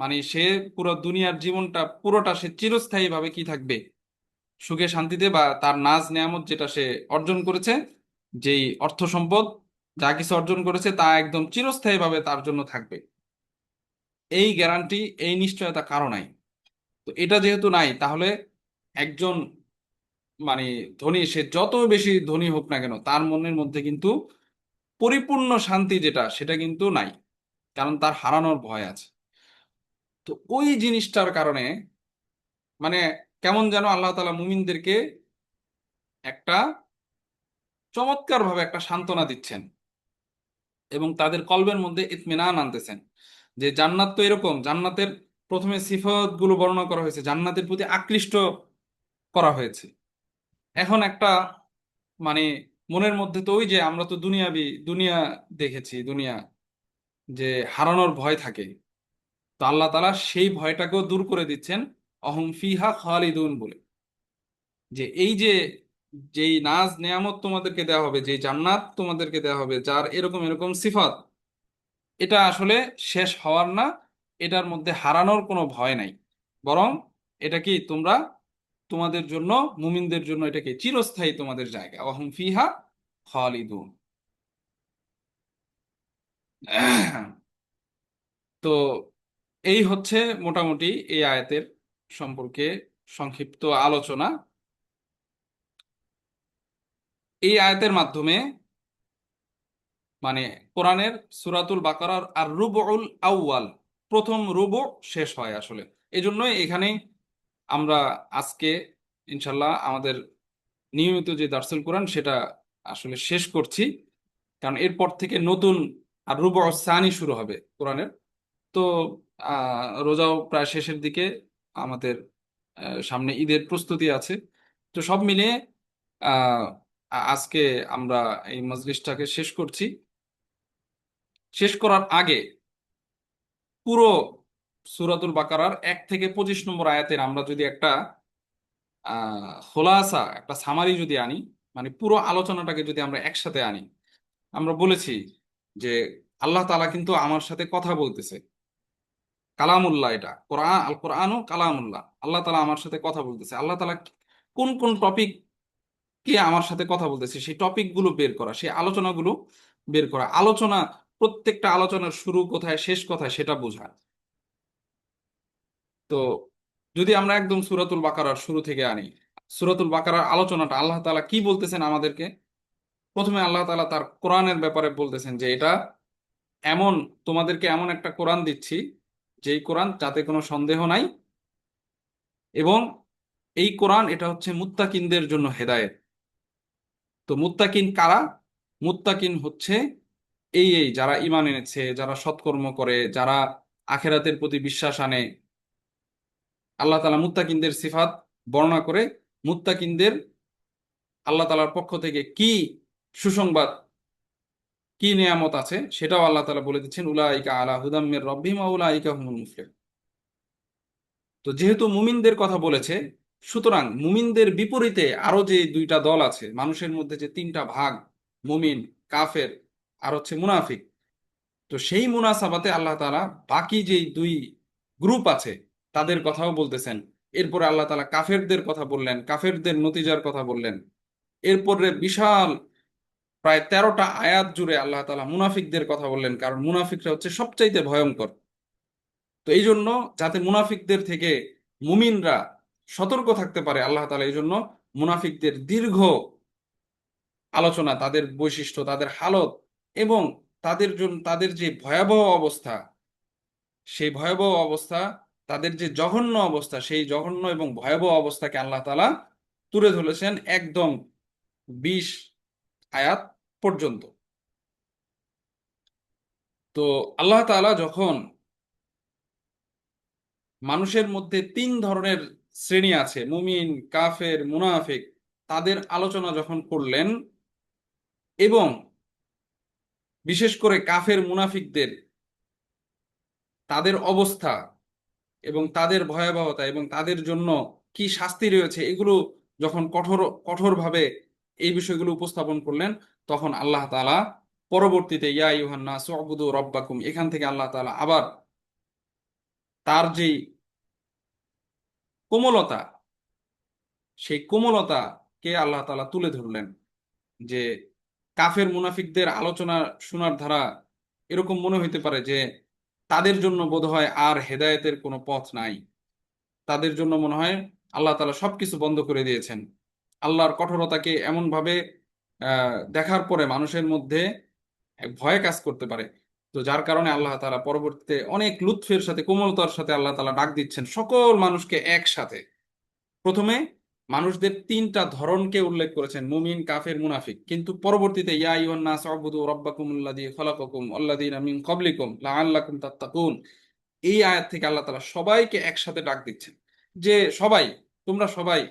মানে সে পুরো দুনিয়ার জীবনটা পুরোটা সে চিরস্থায়ী ভাবে কি থাকবে, সুখে শান্তিতে, বা তার নাজ নেয়ামত যেটা সে অর্জন করেছে, যেই অর্থ সম্পদ যা কিছু অর্জন করেছে তা একদম চিরস্থায়ী ভাবে তার জন্য থাকবে। এই গ্যারান্টি, এই নিশ্চয়তা কারো নাই। তো এটা যেহেতু নাই, তাহলে একজন মানে ধনী, সে যত বেশি ধনী হোক না কেন, তার মনের মধ্যে কিন্তু পরিপূর্ণ শান্তি যেটা, সেটা কিন্তু নাই। কারণ তার হারানোর ভয় আছে। তো ওই জিনিসটার কারণে মানে কেমন যেন আল্লাহ তাআলা মুমিনদেরকে একটা চমৎকার ভাবে একটা সান্ত্বনা দিচ্ছেন, এবং তাদের কলবের মধ্যে ইতমিনান আনতেছেন। যে জান্নাত তো এরকম, জান্নাতের প্রথমে সিফাত গুলো বর্ণনা করা হয়েছে, জান্নাতের প্রতি আকৃষ্ট করা হয়েছে। এখন একটা মানে মনের মধ্যে তো ওই যে আমরা তো দুনিয়া দেখেছি, দুনিয়া যে হারানোর ভয় থাকে। তো আল্লাহ তাআলা সেই ভয়টাকেও দূর করে দিচ্ছেন অহম ফিহা খালিদুন বলে। যে এই যে যেই নাজ নেয়ামত তোমাদেরকে দেওয়া হবে, যেই জান্নাত তোমাদেরকে দেওয়া হবে, যার এরকম এরকম সিফাত, এটা আসলে শেষ হওয়ার না। এটার মধ্যে হারানোর কোনো ভয় নাই। বরং এটা কি তোমরা, তোমাদের জন্য, মুমিনদের জন্য এটা কি চিরস্থায়ী তোমাদের জায়গা, ওয়াহুম ফিহা খালিদুন। তো এই হচ্ছে মোটামুটি এই আয়াতের সম্পর্কে সংক্ষিপ্ত আলোচনা। এই আয়াতের মাধ্যমে মানে কোরআনের সূরাতুল বাকারার আর রুবুল আউয়াল, প্রথম রুবু শেষ হয় আসলে। এই জন্যই এখানে আমরা আজকে ইনশাল্লাহ আমাদের নিয়মিত যে দার্সুল কোরআন সেটা আসলে শেষ করছি। কারণ এরপর থেকে নতুন আর রুবু সানি শুরু হবে কোরআনের। তো রোজাও প্রায় শেষের দিকে, আমাদের সামনে ঈদের প্রস্তুতি আছে। তো সব মিলিয়ে আহ, আজকে আমরা এই মজলিসটাকে শেষ করছি। শেষ করার আগে পুরো সূরাতুল বাকারার 1 থেকে 25 নম্বর আয়াতের আমরা যদি একটা খোলাসা, একটা সামারি যদি আনি, মানে পুরো আলোচনাটাকে যদি আমরা একসাথে আনি। আমরা বলেছি যে আল্লাহ তাআলা কিন্তু আমার সাথে কথা বলতেছে, কালামুল্লাহ, এটা কোরআন, আল কোরআনও কালামুল্লাহ। আল্লাহ তাআলা আমার সাথে কথা বলতেছে। আল্লাহ তাআলা কোন কোন টপিক কে আমার সাথে কথা বলতেছে, সেই টপিক গুলো বের করা, সেই আলোচনাগুলো বের করা, আলোচনা, প্রত্যেকটা আলোচনার শুরু কোথায় শেষ কোথায় সেটা বোঝা। তো যদি আমরা একদম সূরাতুল বাকারার শুরু থেকে আনি, সূরাতুল বাকারার আলোচনাটা আল্লাহ তাআলা কি বলতেছেন আমাদেরকে। প্রথমে আল্লাহ তাআলা তার কোরআনের ব্যাপারে বলতেছেন যে এটা এমন, তোমাদেরকে এমন একটা কোরআন দিচ্ছি, যেই কোরআন যাতে কোনো সন্দেহ নাই, এবং এই কোরআন এটা হচ্ছে মুত্তাকিনদের জন্য হেদায়েত। তো মুত্তাকিন কারা? মুত্তাকিন হচ্ছে এই যারা ঈমান এনেছে, যারা সৎকর্ম করে, যারা আখিরাতের প্রতি বিশ্বাস আনে। আল্লাহ তাআলা মুত্তাকিনদের সিফাত বর্ণনা করে, মুত্তাকিনদের আল্লাহ তাআলার পক্ষ থেকে কি সুসংবাদ, কি নিয়ামত আছে, সেটাও আল্লাহ তাআলা বলে দিচ্ছেন, উলাইকা আলা হুদাম মির রাব্বিহিম ওয়া উলাইকা হুমুল মুফলিহুন। তো যেহেতু মুমিনদের কথা বলেছে, সুতরাং মুমিনদের বিপরীতে আরো যে দুইটা দল আছে, মানুষের মধ্যে যে তিনটা ভাগ, মুমিন, কাফের, আর হচ্ছে মুনাফিক। তো সেই মুনাসাবাতে আল্লাহ তাআলা বাকি যেই দুই গ্রুপ আছে তাদের কথাও বলতেছেন। এরপরে আল্লাহ তাআলা কাফেরদের কথা বললেন, কাফেরদের নতিজার কথা বললেন। এরপরে বিশাল প্রায় 13টা আয়াত জুড়ে আল্লাহ তাআলা মুনাফিকদের কথা বললেন, কারণ মুনাফিকরা হচ্ছে সবচাইতে ভয়ঙ্কর। তো এই জন্য যাতে মুনাফিকদের থেকে মুমিনরা সতর্ক থাকতে পারে, আল্লাহ তাআলা এই জন্য মুনাফিকদের দীর্ঘ আলোচনা, তাদের বৈশিষ্ট্য, তাদের হালত, এবং তাদের জন্য তাদের যে ভয়াবহ অবস্থা, সেই ভয়াবহ অবস্থা তাদের যে জঘন্য অবস্থা, সেই জঘন্য এবং ভয়াবহ অবস্থাকে আল্লাহ তাআলা তুলে ধরেছেন একদম 20 আয়াত পর্যন্ত। তো আল্লাহ তাআলা যখন মানুষের মধ্যে 3 ধরনের শ্রেণী আছে, মুমিন, কাফের, মুনাফিক, তাদের আলোচনা যখন করলেন, এবং বিশেষ করে কাফের মুনাফিকদের, তাদের অবস্থা এবং তাদের ভয়াবহতা এবং তাদের জন্য কি শাস্তি রয়েছে, এগুলো যখন কঠোরভাবে এই বিষয়গুলো উপস্থাপন করলেন, তখন আল্লাহ তাআলা পরবর্তীতে ইয়া আইয়ুহান নাস উবুদু রাব্বাকুম, এখান থেকে আল্লাহ তাআলা আবার তার যেই কোমলতা, সেই কোমলতাকে আল্লাহ তাআলা তুলে ধরলেন। যে কাফের মুনাফিকদের আলোচনা শোনার ধারা এরকম মনে হইতে পারে যে তাদের জন্য বোধহয় আর হেদায়েতের কোনো পথ নাই, তাদের জন্য মনে হয় আল্লাহ তাআলা সবকিছু বন্ধ করে দিয়েছেন। আল্লাহর কঠোরতাকে এমন ভাবে দেখার পরে মানুষের মধ্যে এক ভয় কাজ করতে পারে। তো যার কারণে আল্লাহ তাআলা পরবর্তীতে অনেক লুৎফের সাথে, কোমলতার সাথে আল্লাহ তাআলা ডাক দিচ্ছেন সকল মানুষকে একসাথে। প্রথমে মানুষদের 3টা ধরনকে উল্লেখ করেছেন, মুমিন, কাফের, মুনাফিক, কিন্তু পরবর্তীতে ইয়া আইয়ুহান নাস উবুদু রাব্বাকুমুল্লাযী খালাকাকুম ওয়াল্লাযীনা মিন ক্বাবলিকুম লাআল্লাকুম তাত্তাকুন, এই আয়াত থেকে আল্লাহ তাআলা সবাইকে একসাথে ডাক দিচ্ছেন যে সবাই, তোমরা সবাই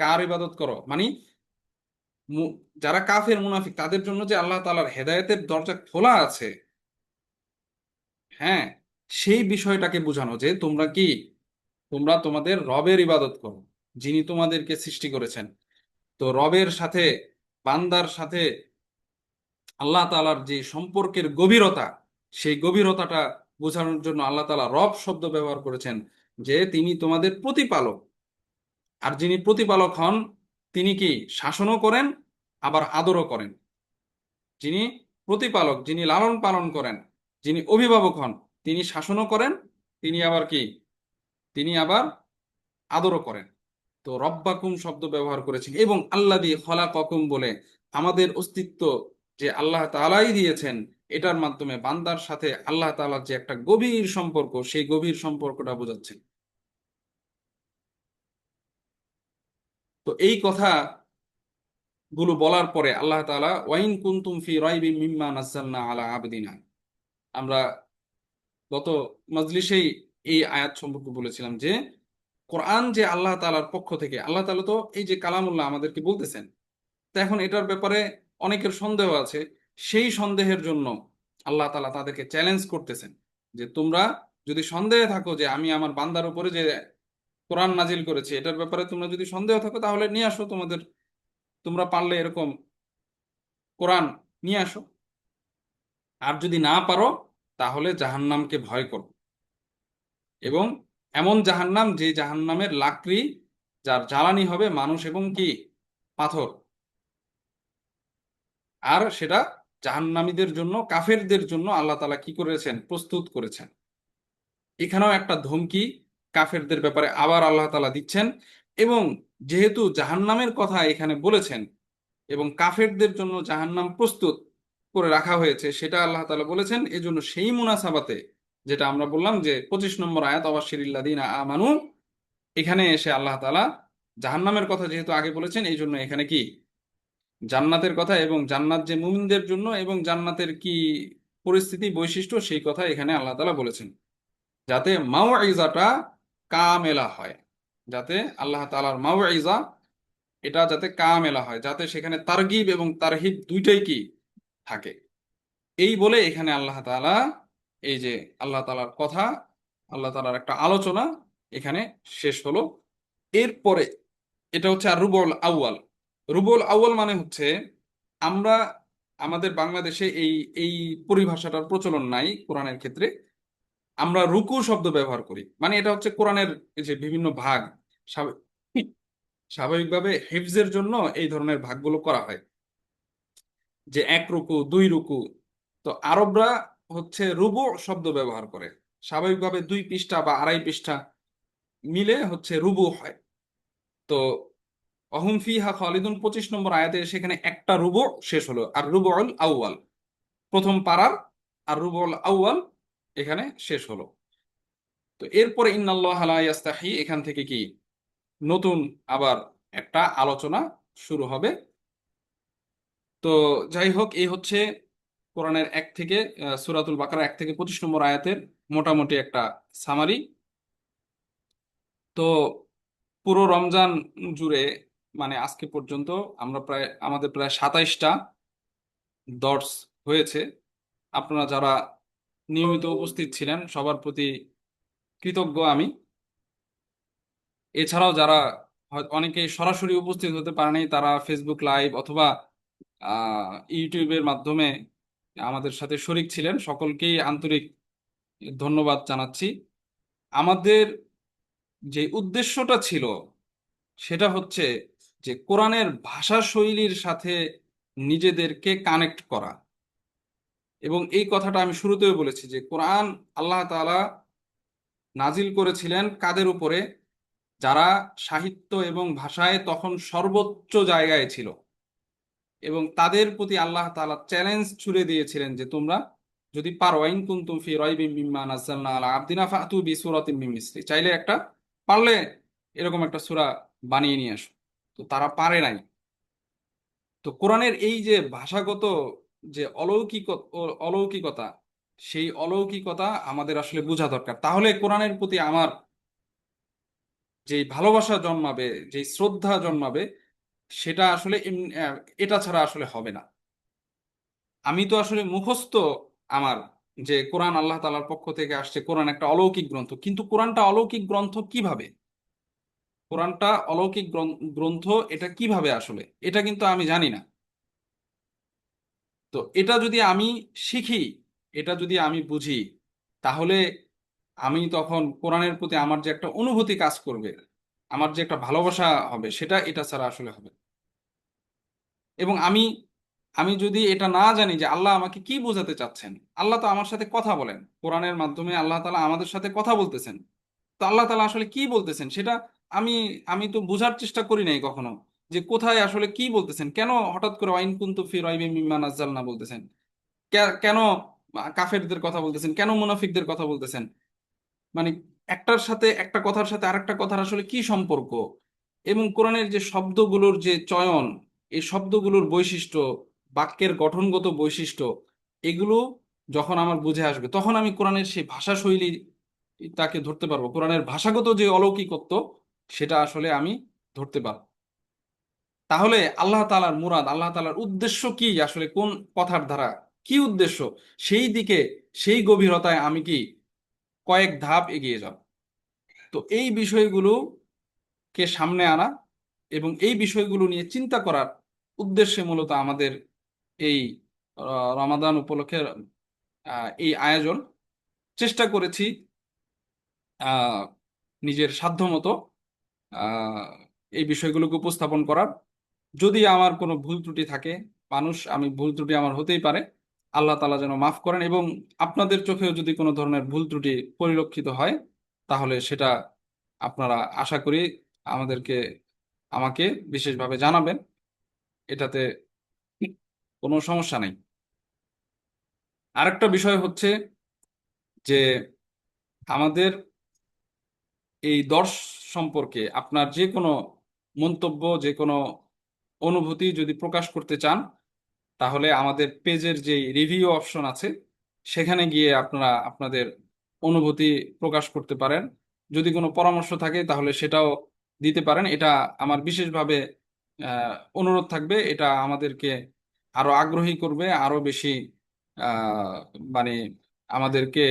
কার ইবাদত করো, মানে যারা কাফের মুনাফিক তাদের জন্য যে আল্লাহ তাআলার হেদায়েতের দরজা খোলা আছে, হ্যাঁ, সেই বিষয়টাকে বোঝানো যে তোমরা তোমাদের রবের ইবাদত করো, যিনি তোমাদেরকে সৃষ্টি করেছেন। তো রবের সাথে, বান্দার সাথে আল্লাহ তাআলার যে সম্পর্কের গভীরতা, সেই গভীরতাটা বোঝানোর জন্য আল্লাহ তাআলা রব শব্দ ব্যবহার করেছেন, যে তিনি তোমাদের প্রতিপালক। আর যিনি প্রতিপালক হন, তিনি কি শাসনও করেন আবার আদরও করেন। যিনি প্রতিপালক, যিনি লালন পালন করেন, যিনি অভিভাবক হন, তিনি শাসনও করেন, তিনি আবার কি, তিনি আবার আদরও করেন। তো রব্বাকুম শব্দ ব্যবহার করেছেন, এবং আল্লাযী খলাকাকুম বলে আমাদের অস্তিত্ব যে আল্লাহ তাআলাই দিয়েছেন, এটার মাধ্যমে বান্দার সাথে আল্লাহ তাআলার যে একটা গভীর সম্পর্ক, সেই গভীর সম্পর্কটা বোঝাচ্ছেন। তো এই কথা গুলো বলার পরে আল্লাহ তাআলা ওয়াইন কুনতুম ফি রাইবিম মিম্মা নাযালনা আলা আবদিনা, আমরা গত মজলিসেই এই আয়াত সম্পর্কে বলেছিলাম যে কোরআন যে আল্লাহ তাআলার পক্ষ থেকে, আল্লাহ তাআলা তো এই যে কালামুল্লাহ আমাদেরকে বলতেছেন, তো এখন এটার ব্যাপারে অনেকের সন্দেহ আছে। সেই সন্দেহের জন্য আল্লাহ তাআলা তাদেরকে চ্যালেঞ্জ করতেছেন যে তোমরা যদি সন্দেহে থাকো যে আমি আমার বান্দার উপরে যে কোরআন নাজিল করেছি এটার ব্যাপারে তোমরা যদি সন্দেহ থাকো, তাহলে নিয়ে আসো তোমরা পারলে এরকম কোরআন নিয়ে আসো। আর যদি না পারো, তাহলে জাহান্নামকে ভয় করো, এবং এমন জাহান্নাম যে জাহান্নামের লাকড়ি, যার জ্বালানি হবে মানুষ এবং কি পাথর। আর সেটা জাহান্নামীদের জন্য, কাফেরদের জন্য আল্লাহ তাআলা কি করেছেন, প্রস্তুত করেছেন। এখানেও একটা ধমকি কাফেরদের ব্যাপারে আবার আল্লাহ তাআলা দিচ্ছেন। এবং যেহেতু জাহান্নামের কথা এখানে বলেছেন এবং কাফেরদের জন্য জাহান্নাম প্রস্তুত করে রাখা হয়েছে সেটা আল্লাহ তাআলা বলেছেন, এজন্য সেই মুনাসাবাতে যেটা আমরা বললাম যে 25 নম্বর আয়াত ওয়াবাশশিরিল্লাযীনা আমানু, এখানে এসে আল্লাহ তাআলা জাহান্নামের কথা যেহেতু আগে বলেছেন, এই জন্য এখানে কি জান্নাতের কথা এবং জান্নাত যে মুমিনদের জন্য এবং জান্নাতের কি পরিস্থিতি, বৈশিষ্ট্য, সেই কথা এখানে আল্লাহ তাআলা বলেছেন, যাতে মাউইজাটা কামেলা হয়, যাতে আল্লাহ তাআলার মাউইজা এটা যাতে কামেলা হয়, যাতে সেখানে তারগিব এবং তারহিব দুইটাই কি থাকে। এই বলে এখানে আল্লাহ তাআলা এই যে আল্লাহ তাআলার কথা, আল্লাহ তাআলার একটা আলোচনা এখানে শেষ হলো। এরপরে এটা হচ্ছে আর রুবুল আউয়াল। রুবুল আউয়াল মানে হচ্ছে, আমরা আমাদের বাংলাদেশে এই এই পরিভাষাটার প্রচলন নাই কোরআনের ক্ষেত্রে। আমরা রুকু শব্দ ব্যবহার করি, মানে এটা হচ্ছে কোরআনের এই যে বিভিন্ন ভাগ, স্বাভাবিক- স্বাভাবিকভাবে হিফজের জন্য এই ধরনের ভাগগুলো করা হয়, যে 1 রুকু, 2 রুকু। তো আরবরা হচ্ছে রুবু শব্দ ব্যবহার করে, স্বাভাবিকভাবে 2 পৃষ্ঠা বা 2.5 পৃষ্ঠা মিলে হচ্ছে রুবু হয়। তো অহুম ফিহা খালিদুন 25 নম্বর আয়াতে সেখানে একটা রুবু শেষ হলো, আর রুবুল আউয়াল প্রথম পারার, আর রুবুল আউয়াল এখানে শেষ হলো। তো এরপরে ইন্নাল্লাহা লা ইয়াস্তাহি, এখান থেকে কি নতুন আবার একটা আলোচনা শুরু হবে। তো যাই হোক, এই হচ্ছে কোরআনের সূরাতুল বাকারা 1 থেকে 25 নম্বর আয়াতের মোটামুটি একটা সামারি। তো পুরো রমজান জুড়ে, মানে আজকে পর্যন্ত আমাদের প্রায় 27টা দর্স হয়েছে। আপনারা যারা নিয়মিত উপস্থিত ছিলেন সবার প্রতি কৃতজ্ঞ আমি। এছাড়াও যারা অনেকেই সরাসরি উপস্থিত হতে পারেনি, তারা ফেসবুক লাইভ অথবা ইউটিউবের মাধ্যমে আমাদের সাথে শরিক ছিলেন, সকলকেই আন্তরিক ধন্যবাদ জানাচ্ছি। আমাদের যে উদ্দেশ্যটা ছিল সেটা হচ্ছে যে কোরআনের ভাষা শৈলীর সাথে নিজেদেরকে কানেক্ট করা। এবং এই কথাটা আমি শুরুতেও বলেছি যে কোরআন আল্লাহ তাআলা নাজিল করেছিলেন কাদের উপরে? যারা সাহিত্য এবং ভাষায় তখন সর্বোচ্চ জায়গায় ছিল, এবং তাদের প্রতি আল্লাহ তাআলা চ্যালেঞ্জ ছুড়ে দিয়েছিলেন যে তোমরা যদি পারো, ইন কুনতুম ফি রাইবিম মিম্মা নাযালনা আলা আবদিনা ফাতু বিসূরাতিন মিন মিসলি, চাইলে পারলে এরকম একটা সূরা বানিয়ে নিয়ে আসো। তো তারা পারে নাই। তো কোরআনের এই যে ভাষাগত যে অলৌকিকতা, সেই অলৌকিকতা আমাদের আসলে বোঝা দরকার। তাহলে কোরআনের প্রতি আমার যেই ভালোবাসা জন্মাবে, যেই শ্রদ্ধা জন্মাবে, সেটা আসলে এটা ছাড়া আসলে হবে না। আমি তো আসলে মুখস্থ আমার যে কোরআন আল্লাহ তাআলার পক্ষ থেকে আসছে, কোরআন একটা অলৌকিক গ্রন্থ, কিন্তু কোরআনটা অলৌকিক গ্রন্থ কিভাবে? কোরআনটা অলৌকিক গ্রন্থ এটা কিভাবে আসলে, এটা কিন্তু আমি জানি না। তো এটা যদি আমি শিখি, এটা যদি আমি বুঝি, তাহলে আমি তখন কোরআনের প্রতি আমার যে একটা অনুভূতি কাজ করবে, আমার যে একটা ভালোবাসা হবে, সেটা এটা ছাড়া আসলে হবে না। এবং আমি আমি যদি এটা না জানি যে আল্লাহ আমাকে কি বোঝাতে চাচ্ছেন, আল্লাহ তো আমার সাথে কথা বলেন কোরআনের মাধ্যমে, আল্লাহ তাআলা আমাদের সাথে কথা বলতেছেন। তো আল্লাহ তাআলা আসলে কি বলতেছেন সেটা আমি আমি তো বোঝার চেষ্টা করি নাই কখনো, যে কোথায় আসলে কি বলতেছেন, কেন হঠাৎ করে ওয়াইন কুনতু ফি রাইবিম মিম্মা নাযালনা বলতেছেন, কেন কাফেরদের কথা বলতেছেন, কেন মুনাফিকদের কথা বলতেছেন। মানে একটার সাথে, একটা কথার সাথে আরেকটা কথার আসলে কি সম্পর্ক, এবং কোরআনের যে শব্দগুলোর যে চয়ন, এই শব্দগুলোর বৈশিষ্ট্য, বাক্যের গঠনগত বৈশিষ্ট্য, এগুলো যখন আমার বুঝে আসবে, তখন আমি কোরআনের সেই ভাষা শৈলী তাকে ধরতে পারবো, কোরআনের ভাষাগত যে অলৌকিকত্ব সেটা আসলে আমি ধরতে পারবো। তাহলে আল্লাহ তাআলার মুরাদ, আল্লাহ তাআলার উদ্দেশ্য কি, আসলে কোন কথার দ্বারা কি উদ্দেশ্য, সেই দিকে, সেই গভীরতায় আমি কি কয়েক ধাপ এগিয়ে যাব। তো এই বিষয়গুলোকে সামনে আনা এবং এই বিষয়গুলো নিয়ে চিন্তা করার উদ্দেশ্যে মূলত আমাদের এই রমাদান উপলক্ষে এই আয়োজন। চেষ্টা করেছি আহ, নিজের সাধ্যমতো আহ, এই বিষয়গুলোকে উপস্থাপন করার। যদি আমার কোনো ভুল ত্রুটি থাকে, আমি ভুল ত্রুটি আমার হতেই পারে, আল্লাহ তাআলা যেন মাফ করেন। এবং আপনাদের চোখেও যদি কোনো ধরনের ভুল ত্রুটি পরিলক্ষিত হয়, তাহলে সেটা আপনারা আশা করি আমাদেরকে আমাকে বিশেষভাবে জানাবেন, এটাতে কোনো সমস্যা নেই। আরেকটা বিষয় হচ্ছে যে আমাদের এই দর্শ সম্পর্কে আপনার যে কোনো মন্তব্য, যে কোনো অনুভূতি যদি প্রকাশ করতে চান, তাহলে আমাদের পেজের যে রিভিউ অপশন আছে সেখানে গিয়ে আপনারা আপনাদের অনুভূতি প্রকাশ করতে পারেন। যদি কোনো পরামর্শ থাকে তাহলে সেটাও দিতে পারেন। এটা আমার বিশেষভাবে অনুরোধ থাকবে, এটা আমাদেরকে আরো আগ্রহী করবে, আরো বেশি আহ, মানে আমাদেরকে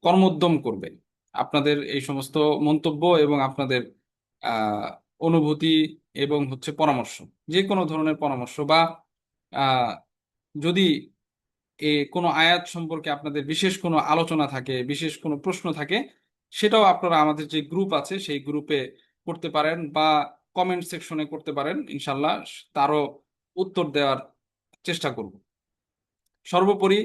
কর্মোদ্যম করবে। আপনাদের এই সমস্ত মন্তব্য এবং আপনাদের আহ, অনুভূতি এবং হচ্ছে পরামর্শ, যে কোনো ধরনের পরামর্শ, বা আহ, যদি কোনো আয়াত সম্পর্কে আপনাদের বিশেষ কোনো আলোচনা থাকে, বিশেষ কোনো প্রশ্ন থাকে, সেটাও আপনারা আমাদের যে গ্রুপ আছে সেই গ্রুপে করতে পারেন, বা কমেন্ট সেকশনে করতে পারেন। ইনশাল্লাহ তারও উত্তর দেওয়ার চেষ্টা করব। সর্বোপরি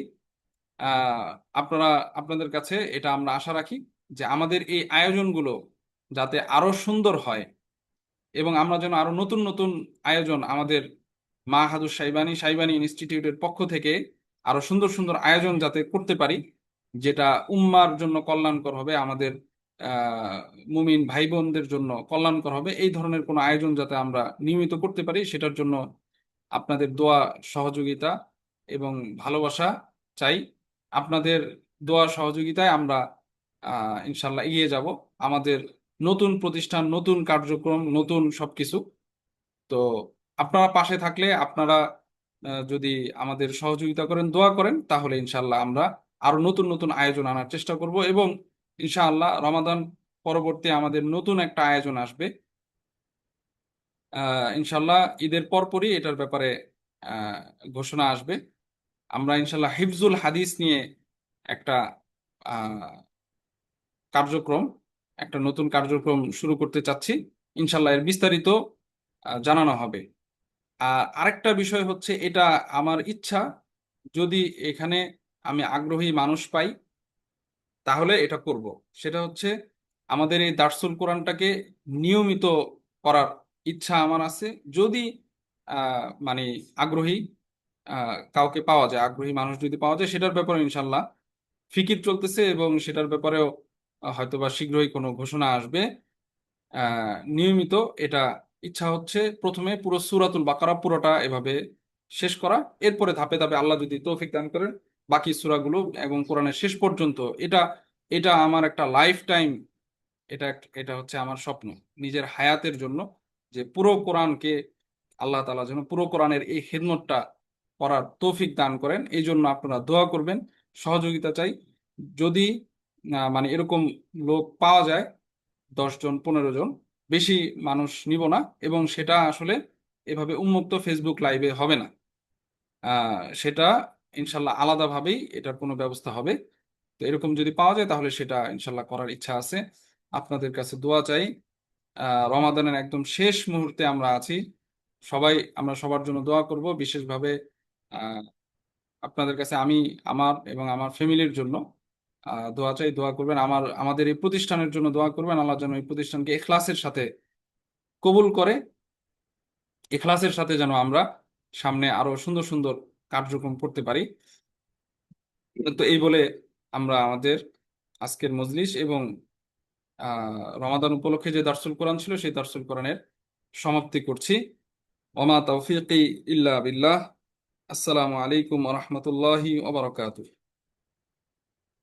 আহ, আপনারা আপনাদের কাছে এটা আমরা আশা রাখি যে আমাদের এই আয়োজনগুলো যাতে আরো সুন্দর হয়, এবং আমরা যেন আরো নতুন নতুন আয়োজন আমাদের মাহাদুর সাইবানী ইনস্টিটিউটের পক্ষ থেকে আরো সুন্দর সুন্দর আয়োজন যাতে করতে পারি, যেটা উম্মার জন্য কল্যাণকর হবে, আমাদের আহ মুমিন ভাই বোনদের জন্য কল্যাণকর হবে, এই ধরনের কোনো আয়োজন যাতে আমরা নিয়মিত করতে পারি, সেটার জন্য আপনাদের দোয়া, সহযোগিতা এবং ভালোবাসা চাই। আপনাদের দোয়া সহযোগিতায় আমরা ইনশাল্লাহ এগিয়ে যাব। আমাদের নতুন প্রতিষ্ঠান, নতুন কার্যক্রম, নতুন সবকিছু। তো আপনারা পাশে থাকলে, আপনারা যদি আমাদের সহযোগিতা করেন, দোয়া করেন, তাহলে ইনশাল্লাহ আমরা আরো নতুন নতুন আয়োজন আনার চেষ্টা করব। এবং ইনশাআল্লাহ রমাদান পরবর্তী আমাদের নতুন একটা আয়োজন আসবে, ইনশাল্লাহ ঈদের পরপরই এটার ব্যাপারে আহ, ঘোষণা আসবে। আমরা ইনশাল্লাহ হিফজুল হাদিস নিয়ে একটা আহ, কার্যক্রম, একটা নতুন কার্যক্রম শুরু করতে চাচ্ছি। ইনশাল্লাহ এর বিস্তারিত জানানো হবে। আর আরেকটা বিষয় হচ্ছে, এটা আমার ইচ্ছা, যদি এখানে আমি আগ্রহী মানুষ পাই তাহলে এটা করব। সেটা হচ্ছে আমাদের এই দারসুল কোরআনটাকে নিয়মিত করার ইচ্ছা আমার আছে। যদি মানে আগ্রহী কাউকে পাওয়া যায়, আগ্রহী মানুষ যদি পাওয়া যায়, সেটার ব্যাপারে ইনশাল্লাহ ফিকির চলতেছে, এবং সেটার ব্যাপারেও হয়তোবা শীঘ্রই কোনো ঘোষণা আসবে। নিয়মিত এটা ইচ্ছা হচ্ছে প্রথমে পুরো সূরাতুল বাকারা পুরোটা এভাবে শেষ করা, এরপরে ধাপে ধাপে আল্লাহ যদি তৌফিক দান করেন বাকি সূরাগুলো এবং কোরআনের শেষ পর্যন্ত। এটা এটা আমার একটা লাইফ টাইম, এটা হচ্ছে আমার স্বপ্ন নিজের হায়াতের জন্য, যে পুরো কোরআনকে আল্লাহ তাআলা যেন পুরো কোরআনের এই খেদমতটা করার তৌফিক দান করেন। এই জন্য আপনারা দোয়া করবেন, সহযোগিতা চাই। যদি মানে এরকম লোক পাওয়া যায়, 10 জন 15 জন, বেশি মানুষ নিব না, এবং সেটা আসলে এভাবে উন্মুক্ত ফেসবুক লাইভে হবে না। সেটা ইনশাল্লাহ আলাদাভাবেই এটার কোনো ব্যবস্থা হবে। তো এরকম যদি পাওয়া যায় তাহলে সেটা ইনশাল্লাহ করার ইচ্ছা আছে। আপনাদের কাছে দোয়া চাই। রমাদানের একদম শেষ মুহূর্তে আমরা আছি, আমরা সবার জন্য দোয়া করব বিশেষভাবে। আহ, আপনাদের কাছে আমি আমার এবং আমার ফ্যামিলির জন্য দোয়া চাই, দোয়া করবেন। আমাদের এই প্রতিষ্ঠানের জন্য দোয়া করবেন, আল্লাহ যেন এই প্রতিষ্ঠানকে ইখলাসের সাথে কবুল করে, ইখলাসের সাথে যেন আমরা সামনে আরো সুন্দর সুন্দর কার্যক্রম করতে পারি। তো এই বলে আমরা আমাদের আজকের মজলিস এবং রমাদান উপলক্ষে যে দারসুল কোরআন ছিল সেই দারসুল কোরআনের সমাপ্তি করছি। ওমা তৌফিকি ইল্লা বিল্লাহ। আসসালামু আলাইকুম ওয়া রাহমাতুল্লাহি ওয়া বারাকাতুহু।